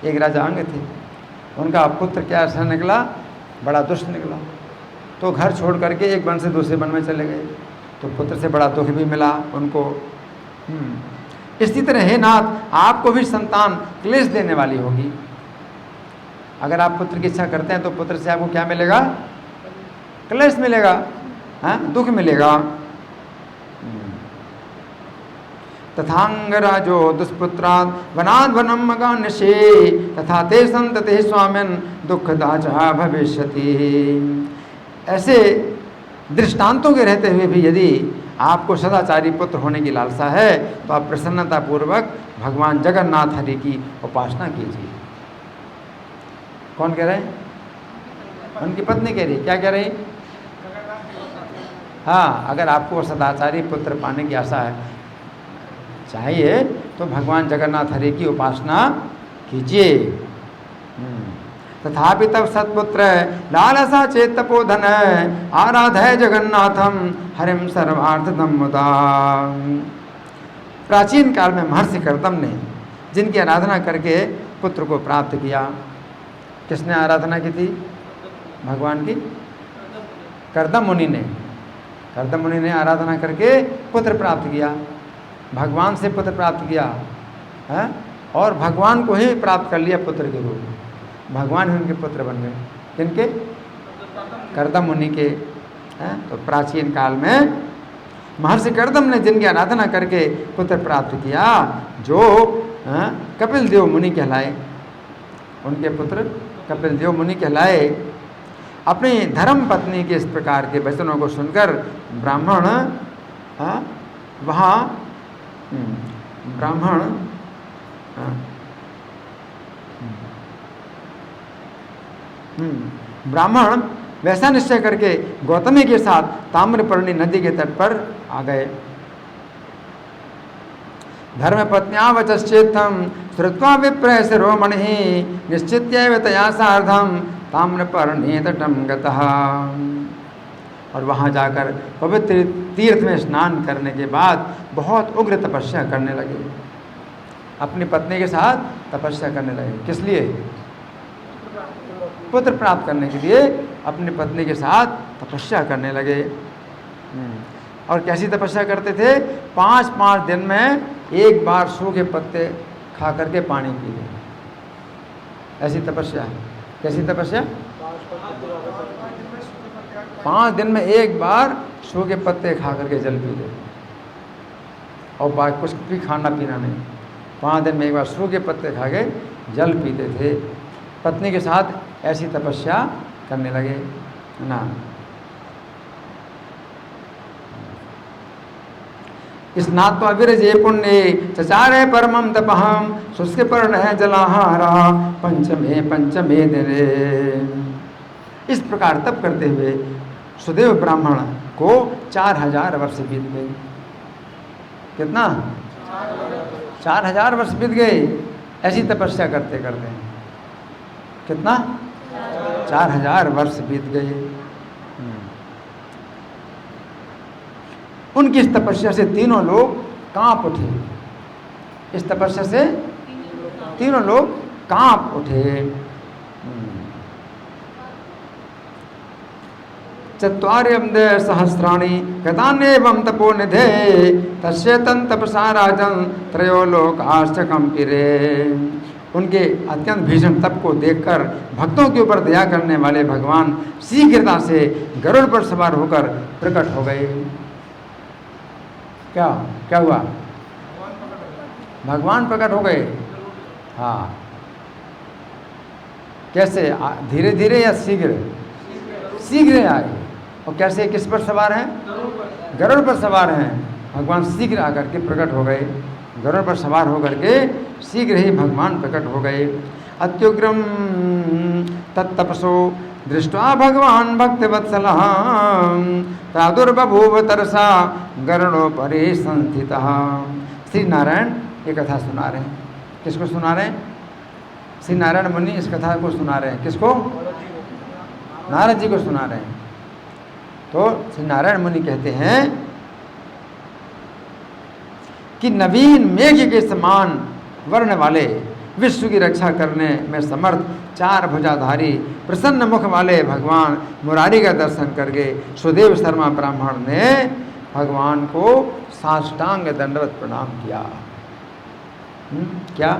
एक राजा अंग थे, उनका पुत्र क्या ऐसा निकला, बड़ा दुष्ट निकला, तो घर छोड़ करके एक वन से दूसरे वन में चले गए। तो पुत्र से बड़ा दुख भी मिला उनको। इसी तरह हे नाथ, आपको भी संतान क्लेश देने वाली होगी। अगर आप पुत्र की इच्छा करते हैं तो पुत्र से आपको क्या मिलेगा? क्लेश मिलेगा, दुख मिलेगा। तथांगराजो दुष्पुत्रात् वनाद् वनं मगान्यसे तथा ते संतते स्वामिन् दुःखदाचः भविष्यति। ऐसे दृष्टांतों के रहते हुए भी यदि आपको सदाचारी पुत्र होने की लालसा है तो आप प्रसन्नतापूर्वक भगवान जगन्नाथ हरि की उपासना कीजिए। कौन कह रहे हैं? उनकी पत्नी कह रही। क्या कह रही? हाँ, अगर आपको सदाचारी पुत्र पाने की आशा है चाहिए तो भगवान जगन्नाथ हरि की उपासना कीजिए। तथापि तब सत्पुत्र लालसा चेत तपोधन आराधय जगन्नाथम हरिम सर्वार्थदम मुदा। प्राचीन काल में महर्षि कर्दम ने जिनकी आराधना करके पुत्र को प्राप्त किया। किसने आराधना की थी भगवान की? कर्दम मुनि ने। कर्दम मुनि ने आराधना करके पुत्र प्राप्त किया, भगवान से पुत्र प्राप्त किया है, और भगवान को ही प्राप्त कर लिया पुत्र के रूप में। भगवान ही उनके पुत्र बन गए। किनके? कर्दम मुनि के। तो प्राचीन काल में महर्षि कर्दम ने जिनकी आराधना करके पुत्र प्राप्त किया, जो कपिल देव मुनि कहलाए, उनके पुत्र कपिल देव मुनि कहलाए। अपनी धर्म पत्नी के इस प्रकार के वचनों को सुनकर ब्राह्मण वहाँ ब्राह्मण वैसा निश्चय करके गौतमी के साथ ताम्रपर्णी नदी के तट पर आ गए। धर्मपत्न्या वचश्चेत्तम श्रुत्वा विप्र शिरोमणि निश्चित्यैव तया सार्धम ताम्रपर्णी तटम गतः। और वहाँ जाकर पवित्र तीर्थ में स्नान करने के बाद बहुत उग्र तपस्या करने लगे। अपनी पत्नी के साथ तपस्या करने लगे। किस लिए? पुत्र प्राप्त करने के लिए अपनी पत्नी के साथ तपस्या करने लगे। और कैसी तपस्या करते थे? 5-5 दिन में एक बार सूखे पत्ते खा करके पानी पी ले। ऐसी तपस्या। कैसी तपस्या? 5 दिन में एक बार सूखे पत्ते खा करके जल पी ले, और बाकी कुछ भी खाना पीना नहीं। 5 दिन में एक बार सूखे पत्ते खा के जल पीते थे। पत्नी के साथ ऐसी तपस्या करने लगे ना। स्नात्वा विरजे पुण्ये चचारे परमं तपहं शुष्क पर्ण है जलाहारा पंचमे दिने। इस प्रकार तप करते हुए सुदेव ब्राह्मण को 4000 वर्ष बीत गए। कितना? 4000 वर्ष बीत गए ऐसी तपस्या करते करते। कितना? 4000 वर्ष बीत गए। उनकी इस तपस्या से तीनों लोग कांप उठे। इस तपस्या से तीनों लोग कांप उठे। चत्वार्यंद सहस्राणि गतान्येवं तपोनिधे तस्येतं तपसा राजन् त्रयो लोकाश्च कंपिरे। उनके अत्यंत भीषण तप को देखकर भक्तों के ऊपर दया करने वाले भगवान शीघ्रता से गरुड़ पर सवार होकर प्रकट हो गए। क्या हुआ? भगवान प्रकट हो गए। हाँ, कैसे? धीरे धीरे या शीघ्र? शीघ्र आए। और कैसे? किस पर सवार हैं? गरुड़ पर सवार हैं। भगवान शीघ्र आकर के प्रकट हो गए। गरुड़ पर सवार होकर के शीघ्र ही भगवान प्रकट हो गए। अत्युग्रम तत्तपसो दृष्ट्वा भगवान भक्तवत्सलः प्रादुर्बभूव तरसा गरुड़ोपरि संस्थितः। श्री नारायण ये कथा सुना रहे हैं। किसको सुना रहे हैं? श्री नारायण मुनि इस कथा को सुना रहे हैं। किसको? नारद जी को सुना रहे हैं। तो श्री नारायण मुनि कहते हैं कि नवीन मेघ के समान वर्ण वाले विश्व की रक्षा करने में समर्थ 4 भुजाधारी प्रसन्न मुख वाले भगवान मुरारी का दर्शन करके सुदेव शर्मा ब्राह्मण ने भगवान को साष्टांग दंडवत प्रणाम किया। क्या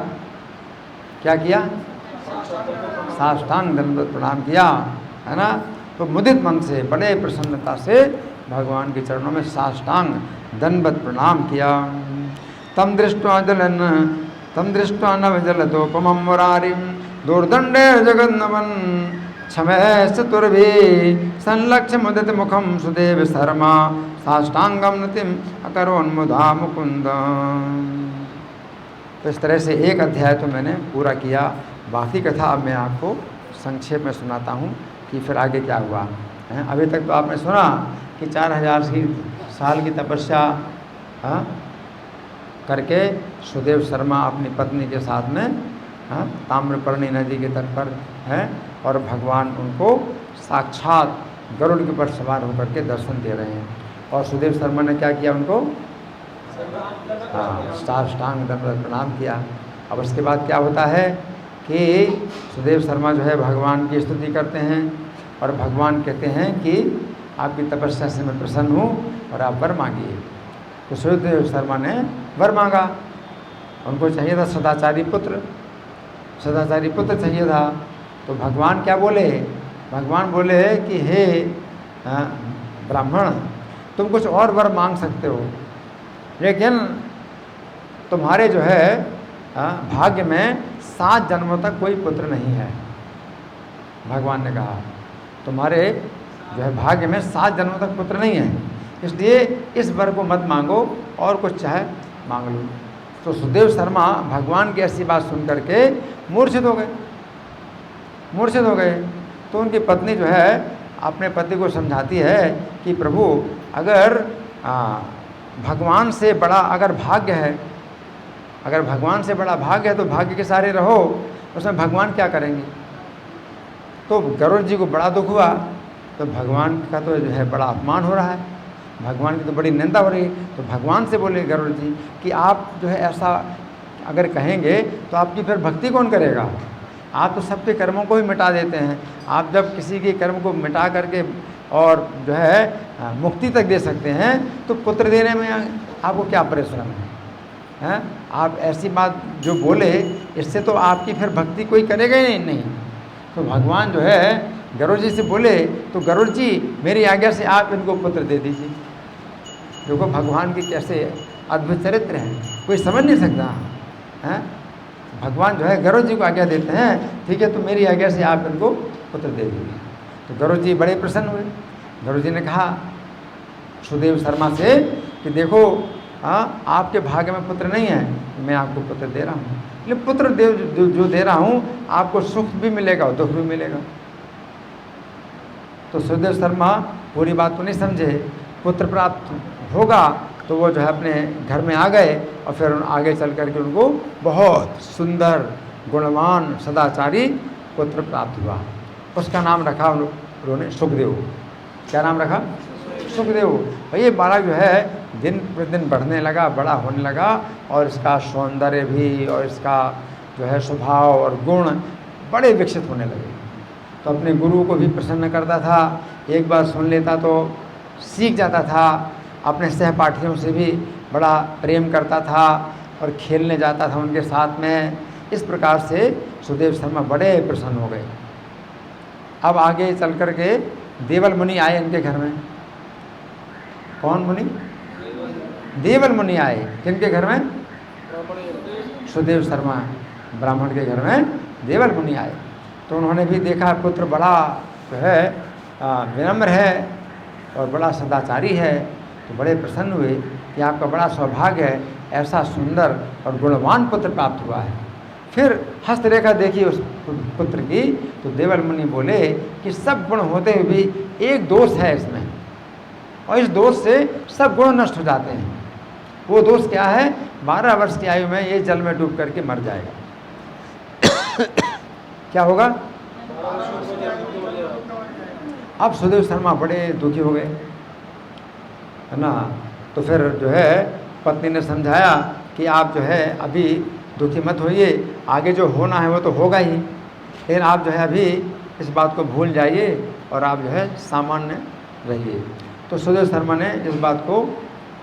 क्या किया? साष्टांग दंडवत प्रणाम किया, है ना। तो मुदित मन से, बड़े प्रसन्नता से भगवान के चरणों में साष्टांग दंडवत प्रणाम किया। तम दृष्ट्वा नवजलतोपमं मुरारिं दुर्दंडे जगन्नमन क्षमे चतुर्भि संलक्ष्य मुदित मुखम सुदेव शर्मा साष्टांगम नतिम अकरोन्मुधा मुकुंद। तो इस तरह से एक अध्याय तो मैंने पूरा किया। बाकी कथा अब मैं आपको संक्षेप में सुनाता हूँ कि फिर आगे क्या हुआ है। अभी तक तो आपने सुना कि 4000 साल की तपस्या करके सुदेव शर्मा अपनी पत्नी के साथ में ताम्रपर्णी नदी के तट पर हैं और भगवान उनको साक्षात गरुड़ के ऊपर सवार होकर के दर्शन दे रहे हैं। और सुदेव शर्मा ने क्या किया? उनको साष्टांग दंडवत प्रणाम किया। अब उसके बाद क्या होता है कि सुदेव शर्मा जो है भगवान की स्तुति करते हैं और भगवान कहते हैं कि आपकी तपस्या से मैं प्रसन्न हूँ और आप वर मांगिए। तो सुदेव शर्मा ने वर मांगा। उनको चाहिए था सदाचारी पुत्र, सदाचारी पुत्र चाहिए था। तो भगवान क्या बोले? भगवान बोले कि हे ब्राह्मण, तुम कुछ और वर मांग सकते हो, लेकिन तुम्हारे जो है भाग्य में 7 जन्मों तक कोई पुत्र नहीं है। भगवान ने कहा तुम्हारे जो है भाग्य में 7 जन्मों तक पुत्र नहीं है, इसलिए इस वर को मत मांगो और कुछ चाहे मांग लो। तो सुदेव शर्मा भगवान की ऐसी बात सुन करके मूर्छित हो गए, मूर्छित हो गए। तो उनकी पत्नी जो है अपने पति को समझाती है कि प्रभु, अगर भगवान से बड़ा अगर भाग्य है, अगर भगवान से बड़ा भाग्य है तो भाग्य के सारे रहो, उसमें भगवान क्या करेंगे? तो गरुड़ जी को बड़ा दुख हुआ। तो भगवान का तो जो है बड़ा अपमान हो रहा है, भगवान की तो बड़ी निंदा हो रही है। तो भगवान से बोले गरुड़ जी कि आप जो है ऐसा अगर कहेंगे तो आपकी फिर भक्ति कौन करेगा? आप तो सबके कर्मों को ही मिटा देते हैं। आप जब किसी के कर्म को मिटा करके और जो है मुक्ति तक दे सकते हैं तो पुत्र देने में आपको क्या परिश्रम है? आप ऐसी बात जो बोले, इससे तो आपकी फिर भक्ति कोई करेगा ही नहीं। तो भगवान जो है गरुड़ जी से बोले, तो गरुड़ जी मेरी आज्ञा से आप इनको पुत्र दे दीजिए। देखो भगवान की कैसे अद्भुत चरित्र है, कोई समझ नहीं सकता है। भगवान जो है गरुड़ जी को आज्ञा देते हैं, ठीक है तो मेरी आज्ञा से आप इनको पुत्र दे दीजिए। तो गरुड़ जी बड़े प्रसन्न हुए। गरुड़ जी ने कहा सुदेव शर्मा से कि देखो आपके भाग्य में पुत्र नहीं है, मैं आपको पुत्र दे रहा हूँ, लेकिन पुत्र जो दे रहा हूँ आपको सुख भी मिलेगा और दुख भी मिलेगा। तो सुदेव शर्मा पूरी बात तो नहीं समझे। पुत्र प्राप्त होगा तो वो जो है अपने घर में आ गए और फिर आगे चल करके उनको बहुत सुंदर गुणवान सदाचारी पुत्र प्राप्त हुआ। उसका नाम रखा उन्होंने सुखदेव। क्या नाम रखा? सुखदेव। और ये बालक जो है दिन प्रतिदिन बढ़ने लगा, बड़ा होने लगा और इसका सौंदर्य भी और इसका जो है स्वभाव और गुण बड़े विकसित होने लगे। तो अपने गुरु को भी प्रसन्न करता था, एक बार सुन लेता तो सीख जाता था। अपने सहपाठियों से भी बड़ा प्रेम करता था और खेलने जाता था उनके साथ में। इस प्रकार से सुदेव शर्मा बड़े प्रसन्न हो गए। अब आगे चल कर के देवल मुनि आए इनके घर में। कौन मुनि? देवल मुनि आए। किनके घर में? सुदेव शर्मा ब्राह्मण के घर में देवल मुनि आए। तो उन्होंने भी देखा पुत्र बड़ा जो है विनम्र है और बड़ा सदाचारी है, तो बड़े प्रसन्न हुए कि आपका बड़ा सौभाग्य है, ऐसा सुंदर और गुणवान पुत्र प्राप्त हुआ है। फिर हस्तरेखा देखी उस पुत्र की, तो देवल मुनि बोले कि सब गुण होते हुए भी एक दोष है इसमें, और इस दोष से सब गुण नष्ट हो जाते हैं। वो दोष क्या है? 12 वर्ष की आयु में ये जल में डूब करके मर जाएगा। क्या होगा? अब सुदेव शर्मा बड़े दुखी हो गए, है ना। तो फिर जो है पत्नी ने समझाया कि आप जो है अभी दुखी मत होइए, आगे जो होना है वो तो होगा ही, लेकिन आप जो है अभी इस बात को भूल जाइए और आप जो है सामान्य रहिए। तो सुदेव शर्मा ने इस बात को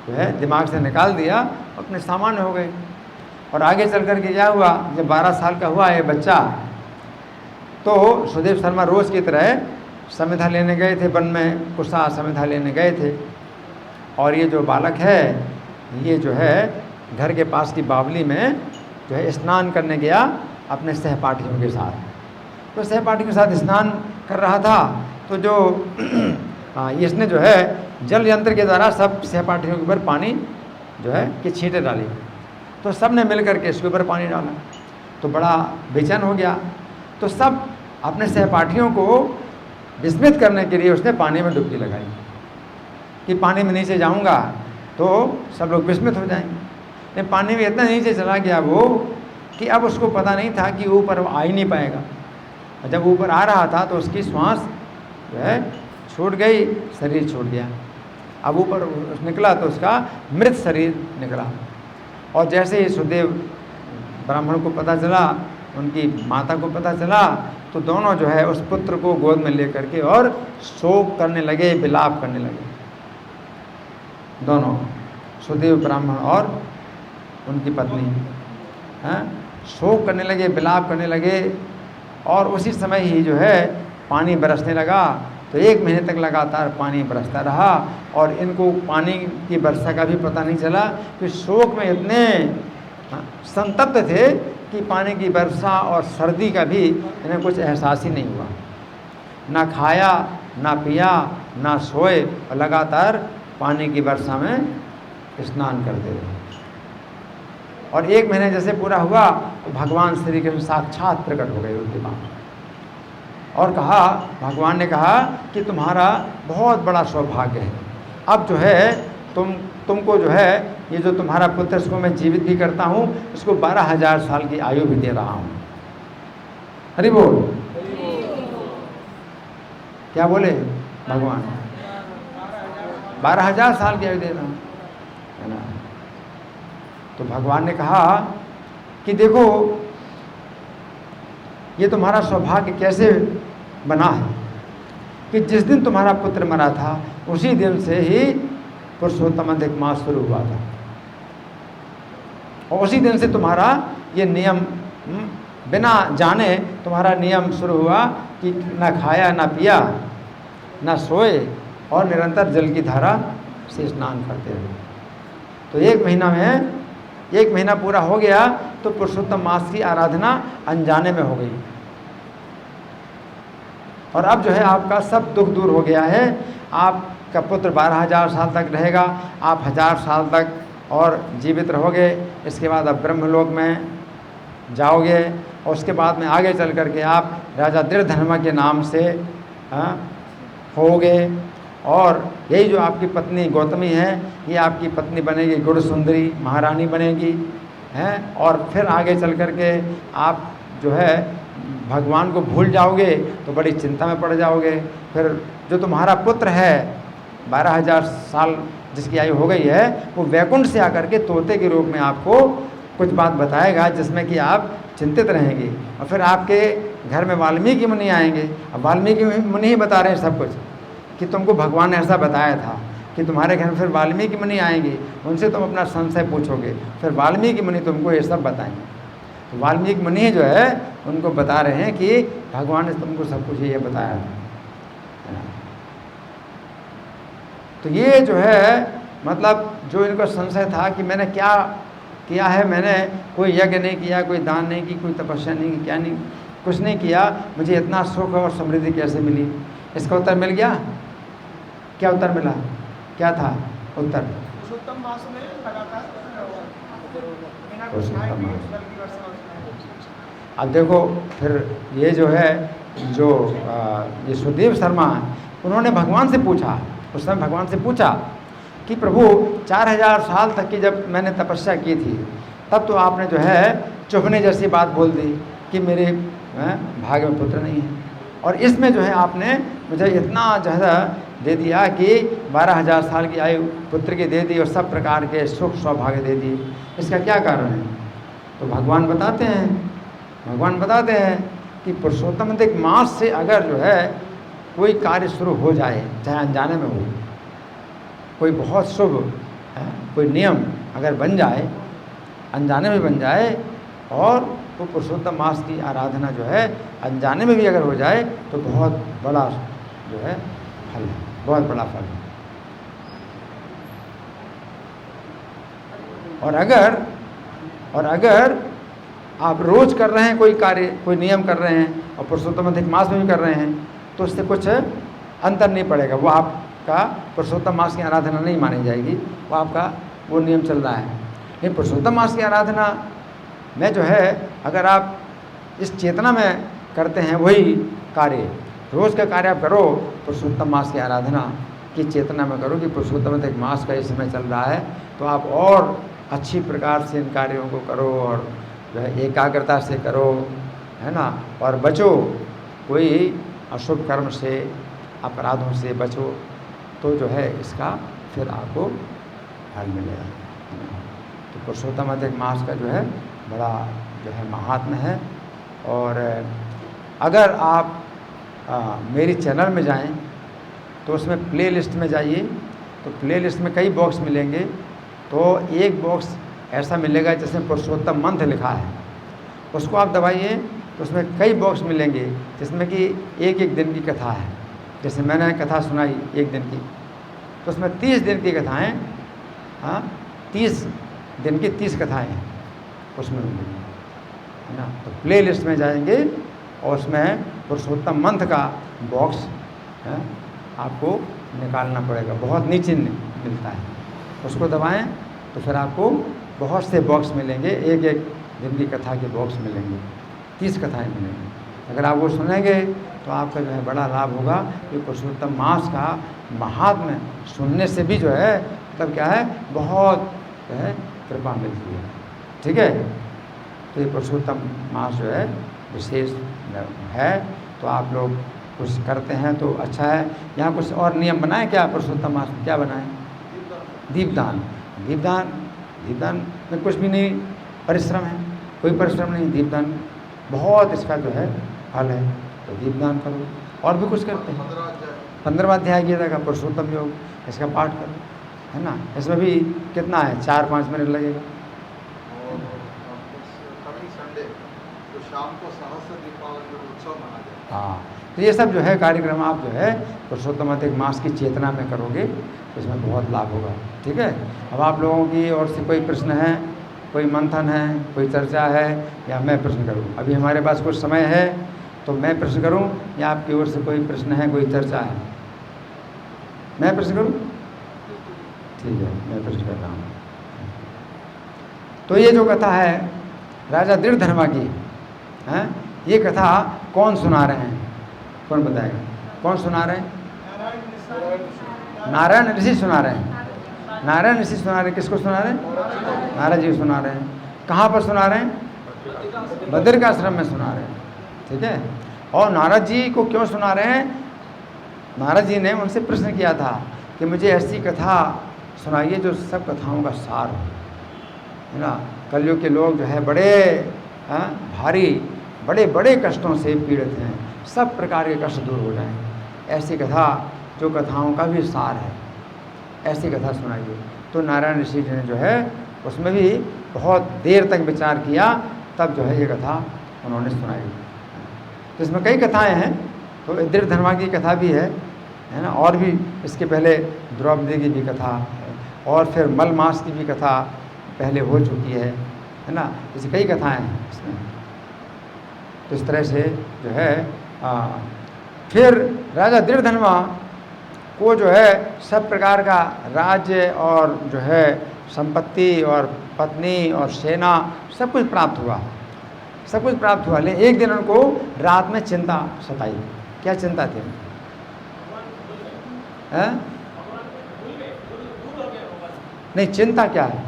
जो है दिमाग से निकाल दिया, अपने सामान्य हो गए। और आगे चल कर के क्या हुआ, जब 12 साल का हुआ ये बच्चा, तो सुदेव शर्मा रोज़ की तरह समिधा लेने गए थे, वन में कुशा समिधा लेने गए थे। और ये जो बालक है ये जो है घर के पास की बावली में जो है स्नान करने गया अपने सहपाठियों के साथ। तो सहपाठियों के साथ स्नान कर रहा था, तो जो इसने जो है जल यंत्र के द्वारा सब सहपाठियों के ऊपर पानी जो है कि छींटे डाली। तो सब ने मिल करके इसके ऊपर पानी डाला, तो बड़ा बेचैन हो गया। तो सब अपने सहपाठियों को विस्मित करने के लिए उसने पानी में डुबकी लगाई कि पानी में नीचे जाऊंगा तो सब लोग विस्मित हो जाएंगे। लेकिन पानी में इतना नीचे चला गया वो कि अब उसको पता नहीं था कि ऊपर आ ही नहीं पाएगा। और जब ऊपर आ रहा था तो उसकी श्वास जो है छूट गई, शरीर छूट गया। अब ऊपर निकला तो उसका मृत शरीर निकला। और जैसे ही सुदेव ब्राह्मण को पता चला, उनकी माता को पता चला, तो दोनों जो है उस पुत्र को गोद में लेकर के और शोक करने लगे, विलाप करने लगे। दोनों सुदेव ब्राह्मण और उनकी पत्नी हैं शोक करने लगे, विलाप करने लगे। और उसी समय ही जो है पानी बरसने लगा। तो 1 महीने तक लगातार पानी बरसता रहा और इनको पानी की वर्षा का भी पता नहीं चला कि शोक में इतने संतप्त थे कि पानी की वर्षा और सर्दी का भी इन्हें कुछ एहसास ही नहीं हुआ। ना खाया, ना पिया, ना सोए, और लगातार पानी की वर्षा में स्नान करते रहे। और 1 महीने जैसे पूरा हुआ तो भगवान श्री कृष्ण साक्षात प्रकट हो गए उनके पास और कहा, भगवान ने कहा कि तुम्हारा बहुत बड़ा सौभाग्य है। अब जो है तुमको जो है ये जो तुम्हारा पुत्र इसको मैं जीवित भी करता हूँ, इसको 12,000 साल की आयु भी दे रहा हूँ। हरि बोल। क्या बोले भगवान? 12,000 साल की आयु दे रहा हूँ, है ना। तो भगवान ने कहा कि देखो ये तुम्हारा सौभाग्य कैसे बना है कि जिस दिन तुम्हारा पुत्र मरा था उसी दिन से ही पुरुषोत्तम अधिक मास शुरू हुआ था। और उसी दिन से तुम्हारा ये नियम बिना जाने तुम्हारा नियम शुरू हुआ कि ना खाया, ना पिया, ना सोए और निरंतर जल की धारा से स्नान करते रहे। तो 1 महीना पूरा हो गया तो पुरुषोत्तम मास की आराधना अनजाने में हो गई। और अब जो है आपका सब दुख दूर हो गया है। आपका पुत्र 12,000 साल तक रहेगा, आप 1000 साल तक और जीवित रहोगे। इसके बाद आप ब्रह्मलोक में जाओगे और उसके बाद में आगे चल कर के आप राजा दृढ़धर्मा के नाम से होगे। और यही जो आपकी पत्नी गौतमी है ये आपकी पत्नी बनेगी, गुण सुंदरी महारानी बनेगी, हैं। और फिर आगे चल कर के आप जो है भगवान को भूल जाओगे तो बड़ी चिंता में पड़ जाओगे। फिर जो तुम्हारा पुत्र है 12,000 साल जिसकी आयु हो गई है वो वैकुंठ से आकर के तोते के रूप में आपको कुछ बात बताएगा जिसमें कि आप चिंतित रहेंगे। और फिर आपके घर में वाल्मीकि मुनि आएंगे। अब वाल्मीकि मुनि ही बता रहे हैं सब कुछ कि तुमको भगवान ने ऐसा बताया था कि तुम्हारे घर में फिर वाल्मीकि मुनि आएंगे, उनसे तुम अपना संशय पूछोगे, फिर वाल्मीकि मुनि तुमको ये सब बताएंगे। तो वाल्मीकि मुनि जो है उनको बता रहे हैं कि भगवान ने तुमको सब कुछ ये बताया था। तो ये जो है मतलब जो इनको संशय था कि मैंने क्या किया है, मैंने कोई यज्ञ नहीं किया, कोई दान नहीं की, कोई तपस्या नहीं की, क्या नहीं, कुछ नहीं किया, मुझे इतना सुख और समृद्धि कैसे मिली? इसका उत्तर मिल गया। क्या उत्तर मिला? क्या था उत्तर? पुरुषोत्तम मास में लगातार अब देखो फिर ये जो है जो ये सुदेव शर्मा उन्होंने भगवान से पूछा, उस समय भगवान से पूछा कि प्रभु 4,000 साल तक की जब मैंने तपस्या की थी तब तो आपने जो है चुभने जैसी बात बोल दी कि मेरे भाग्य में पुत्र नहीं है, और इसमें जो है आपने मुझे इतना ज़्यादा दे दिया कि 12,000 साल की आयु पुत्र की दे दी और सब प्रकार के सुख सौभाग्य दे दिए। इसका क्या कारण है? तो भगवान बताते हैं कि पुरुषोत्तम अधिक मास से अगर जो है कोई कार्य शुरू हो जाए चाहे अनजाने में हो, कोई बहुत शुभ कोई नियम अगर बन जाए, अनजाने में बन जाए, और वो पुरुषोत्तम मास की आराधना जो है अनजाने में भी अगर हो जाए तो बहुत बड़ा जो है फल है, बहुत बड़ा फल है। और अगर आप रोज कर रहे हैं कोई कार्य, कोई नियम कर रहे हैं और पुरुषोत्तम अधिक मास में भी कर रहे हैं, तो उससे कुछ अंतर नहीं पड़ेगा। वो आपका पुरुषोत्तम मास की आराधना नहीं मानी जाएगी, वो आपका वो नियम चल रहा है। लेकिन पुरुषोत्तम मास की आराधना में जो है अगर आप इस चेतना में करते हैं वही कार्य, रोज़ का कार्य आप करो, पुरुषोत्तम मास की आराधना की चेतना में करो कि पुरुषोत्तम अधिक मास का इस समय चल रहा है, तो आप और अच्छी प्रकार से इन कार्यों को करो और जो है एकाग्रता से करो, है ना, और बचो कोई अशुभ कर्म से, अपराधों से बचो, तो जो है इसका फिर आपको फल मिलेगा। तो पुरुषोत्तम अधिक मास का जो है बड़ा जो है महात्म्य है। और अगर आप मेरी चैनल में जाएं तो उसमें प्ले लिस्ट में जाइए, तो प्ले लिस्ट में कई बॉक्स मिलेंगे। तो एक बॉक्स ऐसा मिलेगा जिसमें पुरुषोत्तम मंत्र लिखा है, उसको आप दबाइए तो उसमें कई बॉक्स मिलेंगे जिसमें कि एक एक दिन की कथा है। जैसे मैंने कथा सुनाई एक दिन की, तो उसमें 30 दिन की कथाएँ, 30 दिन की 30 कथाएँ हैं उसमें मिलेंगी, है ना। तो प्ले लिस्ट में जाएंगे और उसमें पुरुषोत्तम मंत्र का बॉक्स है आपको निकालना पड़ेगा, बहुत नीचे मिलता है, उसको दबाएं तो फिर आपको बहुत से बॉक्स मिलेंगे, एक एक दिन की कथा के बॉक्स मिलेंगे, 30 कथाएं मिलेंगी। अगर आप वो सुनेंगे तो आपका जो है बड़ा लाभ होगा। कि पुरुषोत्तम मास का महात्म्य सुनने से भी जो है मतलब क्या है, बहुत जो है कृपा मिलती है। ठीक है, तो ये पुरुषोत्तम मास जो है विशेष है। तो आप लोग कुछ करते हैं तो अच्छा है। यहाँ कुछ और नियम बनाए क्या पुरुषोत्तम मास में? क्या बनाए? दीपदान। दीपदान दीपदान में कुछ भी नहीं परिश्रम है, कोई परिश्रम नहीं। दीपदान बहुत इसका जो है फल है, तो दीपदान करो। और भी कुछ करते हैं, 15वां अध्याय गीता का पुरुषोत्तम योग, इसका पाठ करो, है ना। इसमें भी कितना है, 4-5 मिनट लगेगा। शाम को सहस्त्र दीपावली उत्सव मना जाए। हाँ, तो ये सब जो है कार्यक्रम आप जो है पुरुषोत्तम अधिक मास की चेतना में करोगे तो इसमें बहुत लाभ होगा। ठीक है, अब आप लोगों की ओर से कोई प्रश्न है, कोई मंथन है, कोई चर्चा है, या मैं प्रश्न करूं? अभी हमारे पास कुछ समय है तो मैं प्रश्न करूं या आपकी ओर से कोई प्रश्न है, कोई चर्चा है? मैं प्रश्न करूं? ठीक है, मैं प्रश्न कर रहा हूँ। तो ये जो कथा है राजा दृढ़धर्मा की हैं, ये कथा कौन सुना रहे हैं? कौन बताएगा? कौन सुना रहे हैं? नारायण ऋषि सुना रहे हैं। नारायण ऋषि सुना रहे हैं। किसको सुना रहे हैं? नारद जी सुना रहे हैं। कहाँ पर सुना रहे हैं? बद्रिकाश्रम में सुना रहे हैं। ठीक है, और नारद जी को क्यों सुना रहे हैं? नारद जी ने उनसे प्रश्न किया था कि मुझे ऐसी कथा सुनाइए जो सब कथाओं का सार हो, है ना। कलयुग के लोग जो है बड़े भारी बड़े बड़े कष्टों से पीड़ित हैं, सब प्रकार के कष्ट दूर हो जाएं, ऐसी कथा जो कथाओं का भी सार है, ऐसी कथा सुनाइए। तो नारायण ऋषि जी ने जो है उसमें भी बहुत देर तक विचार किया, तब जो है ये कथा उन्होंने सुनाई। तो इसमें कई कथाएं हैं, तो दृढ़धर्मा की कथा भी है ना, और भी इसके पहले द्रौपदी की भी कथा है, और फिर मलमास की भी कथा पहले हो चुकी है ना। ऐसी कई कथाएं हैं इसमें। तो इस तरह से जो है फिर राजा दृढ़धर्मा को जो है सब प्रकार का राज्य और जो है संपत्ति और पत्नी और सेना सब कुछ प्राप्त हुआ, सब कुछ प्राप्त हुआ। लेकिन एक दिन उनको रात में चिंता सताई। क्या चिंता थी? नहीं, चिंता क्या है?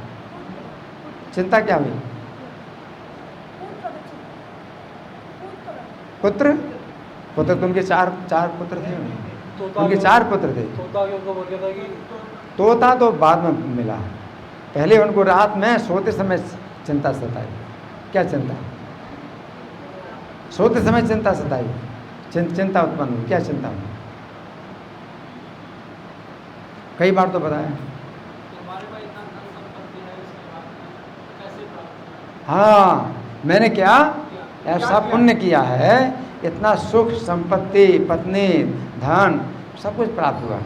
चिंता क्या हुई? पुत्र पुत्र तो उनके चार पुत्र थे, उनके 4 पुत्र थे। तोता तो बाद में मिला, पहले उनको रात में सोते समय चिंता सताई। क्या चिंता? सोते समय चिंता सताई, चिंता उत्पन्न हुई। क्या चिंता हुई? कई बार तो बताया। हमारे पास इतना धन संपत्ति है, इसके बाद में कैसे प्राप्त हाँ, मैंने क्या किया? ऐसा पुण्य किया है, इतना सुख संपत्ति, पत्नी, धन सब कुछ प्राप्त हुआ।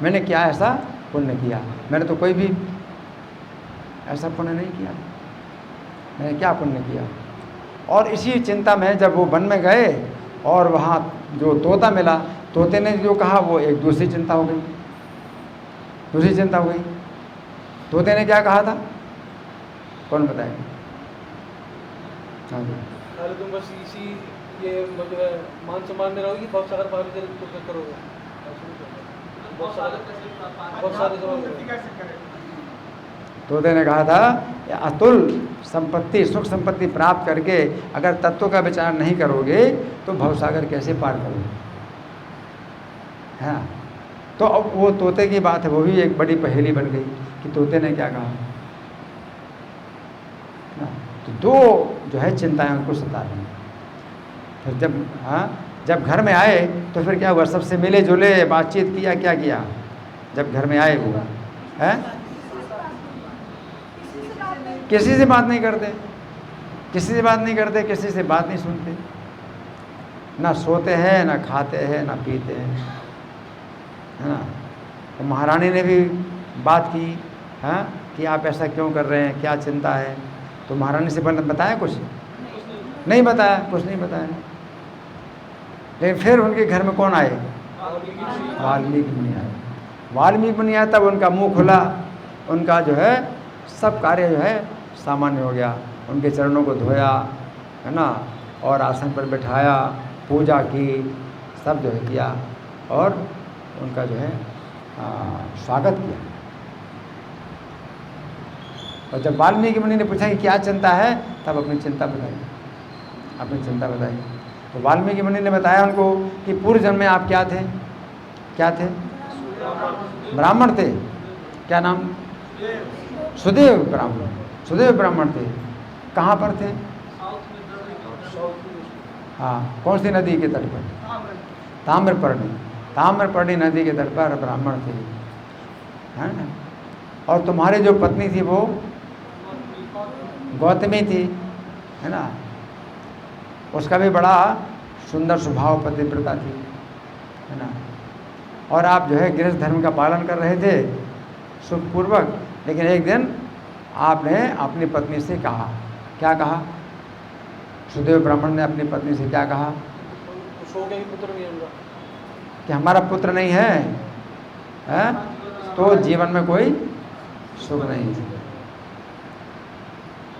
मैंने क्या ऐसा पुण्य किया? मैंने तो कोई भी ऐसा पुण्य नहीं किया। मैंने क्या पुण्य किया? और इसी चिंता में जब वो वन में गए और वहाँ जो तोता मिला, तोते ने जो कहा वो एक दूसरी चिंता हो गई, दूसरी चिंता हो गई। तोते ने क्या कहा था, कौन बताएगा? हाँ जी। अरे तुम बस इसी ये जो है मान सम्मान में रहोगी, बहुत सारा पानी से करोगे, बहुत सारे सवाल कैसे करें? तोते ने कहा था अतुल संपत्ति, सुख संपत्ति प्राप्त करके अगर तत्व का विचार नहीं करोगे तो भवसागर कैसे पार करोगे? हाँ, तो अब वो तोते की बात है, वो भी एक बड़ी पहेली बन गई कि तोते ने क्या कहा। हाँ, तो दो जो है चिंताएं उनको सता रही। फिर जब घर में आए तो फिर क्या हुआ? सबसे मिले जुले, बातचीत किया, क्या किया जब घर में आए? वो हैं किसी से बात नहीं करते, किसी से बात नहीं करते, किसी से बात नहीं सुनते, ना सोते हैं, ना खाते हैं, ना पीते हैं, है ना। तो महारानी ने भी बात की, हाँ, कि आप ऐसा क्यों कर रहे हैं, क्या चिंता है? तो महारानी से बताया कुछ नहीं बताया, कुछ नहीं बताया। लेकिन फिर उनके घर में कौन आए? वाल्मीकि मुनि आए। वाल्मीकि मुनि आए तब उनका मुंह खुला, उनका जो है सब कार्य जो है सामान्य हो गया। उनके चरणों को धोया, है ना, और आसन पर बैठाया, पूजा की, सब जो है किया और उनका जो है स्वागत किया। और जब वाल्मीकि मुनि ने पूछा कि क्या चिंता है, तब अपनी चिंता बताई, अपनी चिंता बताई। तो वाल्मीकि मुनि ने बताया उनको कि पूर्व जन्म में आप क्या थे? क्या थे? ब्राह्मण थे। क्या नाम? सुदेव ब्राह्मण। सुदेव ब्राह्मण थे। कहाँ पर थे? हाँ, कौन सी नदी के तट पर? ताम्रपर्णी। ताम्रपर्णी नदी के तट पर ब्राह्मण थे, है ना। और तुम्हारी जो पत्नी थी वो गौतमी थी, है ना। उसका भी बड़ा सुंदर स्वभाव, पतिव्रता थी, है ना। और आप जो है गृहस्थ धर्म का पालन कर रहे थे सुखपूर्वक। लेकिन एक दिन आपने अपनी पत्नी से कहा, क्या कहा? सुदेव ब्राह्मण ने अपनी पत्नी से क्या कहा? पुत्र नहीं होगा, कि हमारा पुत्र नहीं है, है? तो जीवन में कोई सुख नहीं है।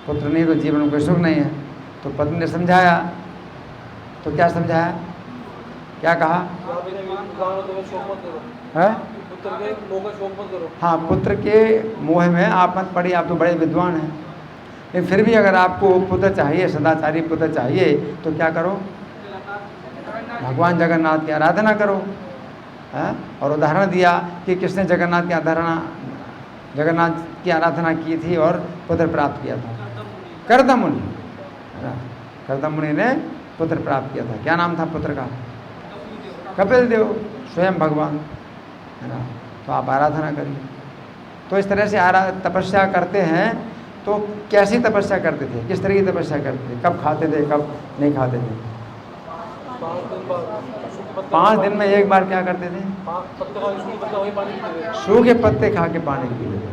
पुत्र नहीं तो जीवन में कोई सुख नहीं है। तो पत्नी ने समझाया, तो क्या समझाया, क्या कहा? है? पुत्र के मोह का शोक मत करो। हाँ, पुत्र के मोह में आप मत पड़िए, आप तो बड़े विद्वान हैं। लेकिन फिर भी अगर आपको पुत्र चाहिए, सदाचारी पुत्र चाहिए, तो क्या करो? भगवान जगन्नाथ की आराधना करो, है? और उदाहरण दिया कि किसने जगन्नाथ की आराधना की थी और पुत्र प्राप्त किया था? कर्दम मुनि, है ना। कर्दम मुनि ने पुत्र प्राप्त किया था। क्या नाम था पुत्र का? कपिल देव, स्वयं भगवान, है ना। तो आप आराधना करिए। तो इस तरह से तपस्या करते हैं। तो कैसी तपस्या करते थे, किस तरह की तपस्या करते थे, कब खाते थे, कब नहीं खाते थे? 5 दिन में एक बार क्या करते थे? सूखे पत्ते खा के पानी पीते थे।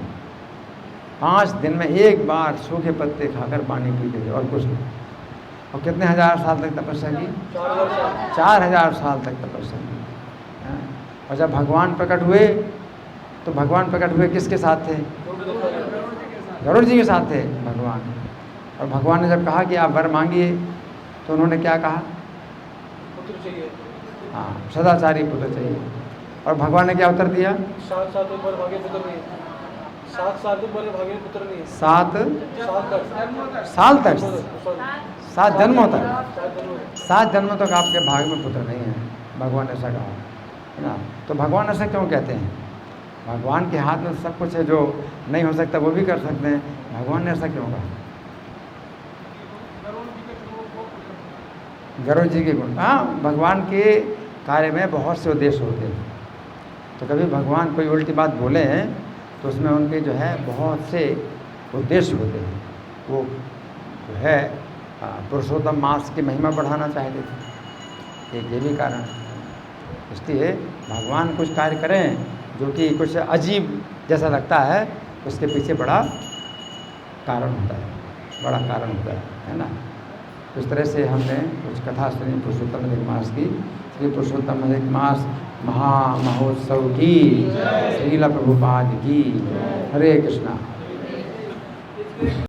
5 दिन में एक बार सूखे पत्ते खाकर पानी पीते थे और कुछ नहीं। और कितने हजार साल तक तपस्या की? 4000 साल तक तपस्या की। और जब भगवान प्रकट हुए तो भगवान प्रकट हुए किसके साथ थे? गरुड़ जी के साथ थे भगवान। और भगवान ने जब कहा कि आप वर मांगिए, तो उन्होंने क्या कहा? पुत्र चाहिए। हाँ, सदाचारी पुत्र चाहिए। और भगवान ने क्या उत्तर दिया? 7 साल तक वर भागे पुत्र नहीं। 7 साल तक वर भागे पुत्र नहीं। 7 साल तक, 7 जन्मों तक, 7 जन्मों तक आपके भाग में पुत्र नहीं है। भगवान ने ऐसा कहा, है ना। तो भगवान ऐसा क्यों कहते हैं? भगवान के हाथ में सब कुछ है, जो नहीं हो सकता वो भी कर सकते हैं। भगवान ने ऐसा क्यों कहा? गरुड़ जी के गुण। हाँ, भगवान के कार्य में बहुत से उद्देश्य होते हैं। तो कभी भगवान कोई उल्टी बात बोले हैं तो उसमें उनके जो है बहुत से उद्देश्य होते हैं। वो जो है पुरुषोत्तम मास की महिमा बढ़ाना चाहते थे, एक ये भी कारण है। इसलिए भगवान कुछ कार्य करें जो कि कुछ अजीब जैसा लगता है, उसके पीछे बड़ा कारण होता है, बड़ा कारण होता है ना। इस तरह से हमने कुछ कथा सुनी पुरुषोत्तम अधिक मास की। श्री पुरुषोत्तम अधिक मास महामहोत्सव की, श्रील प्रभुपाद की। हरे कृष्णा।